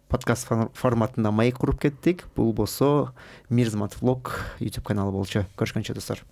подкаст форматында маек куруп кеттик. Бул болсо Мирзаматов влог YouTube каналы болчу. Көрүшкөнчө достор.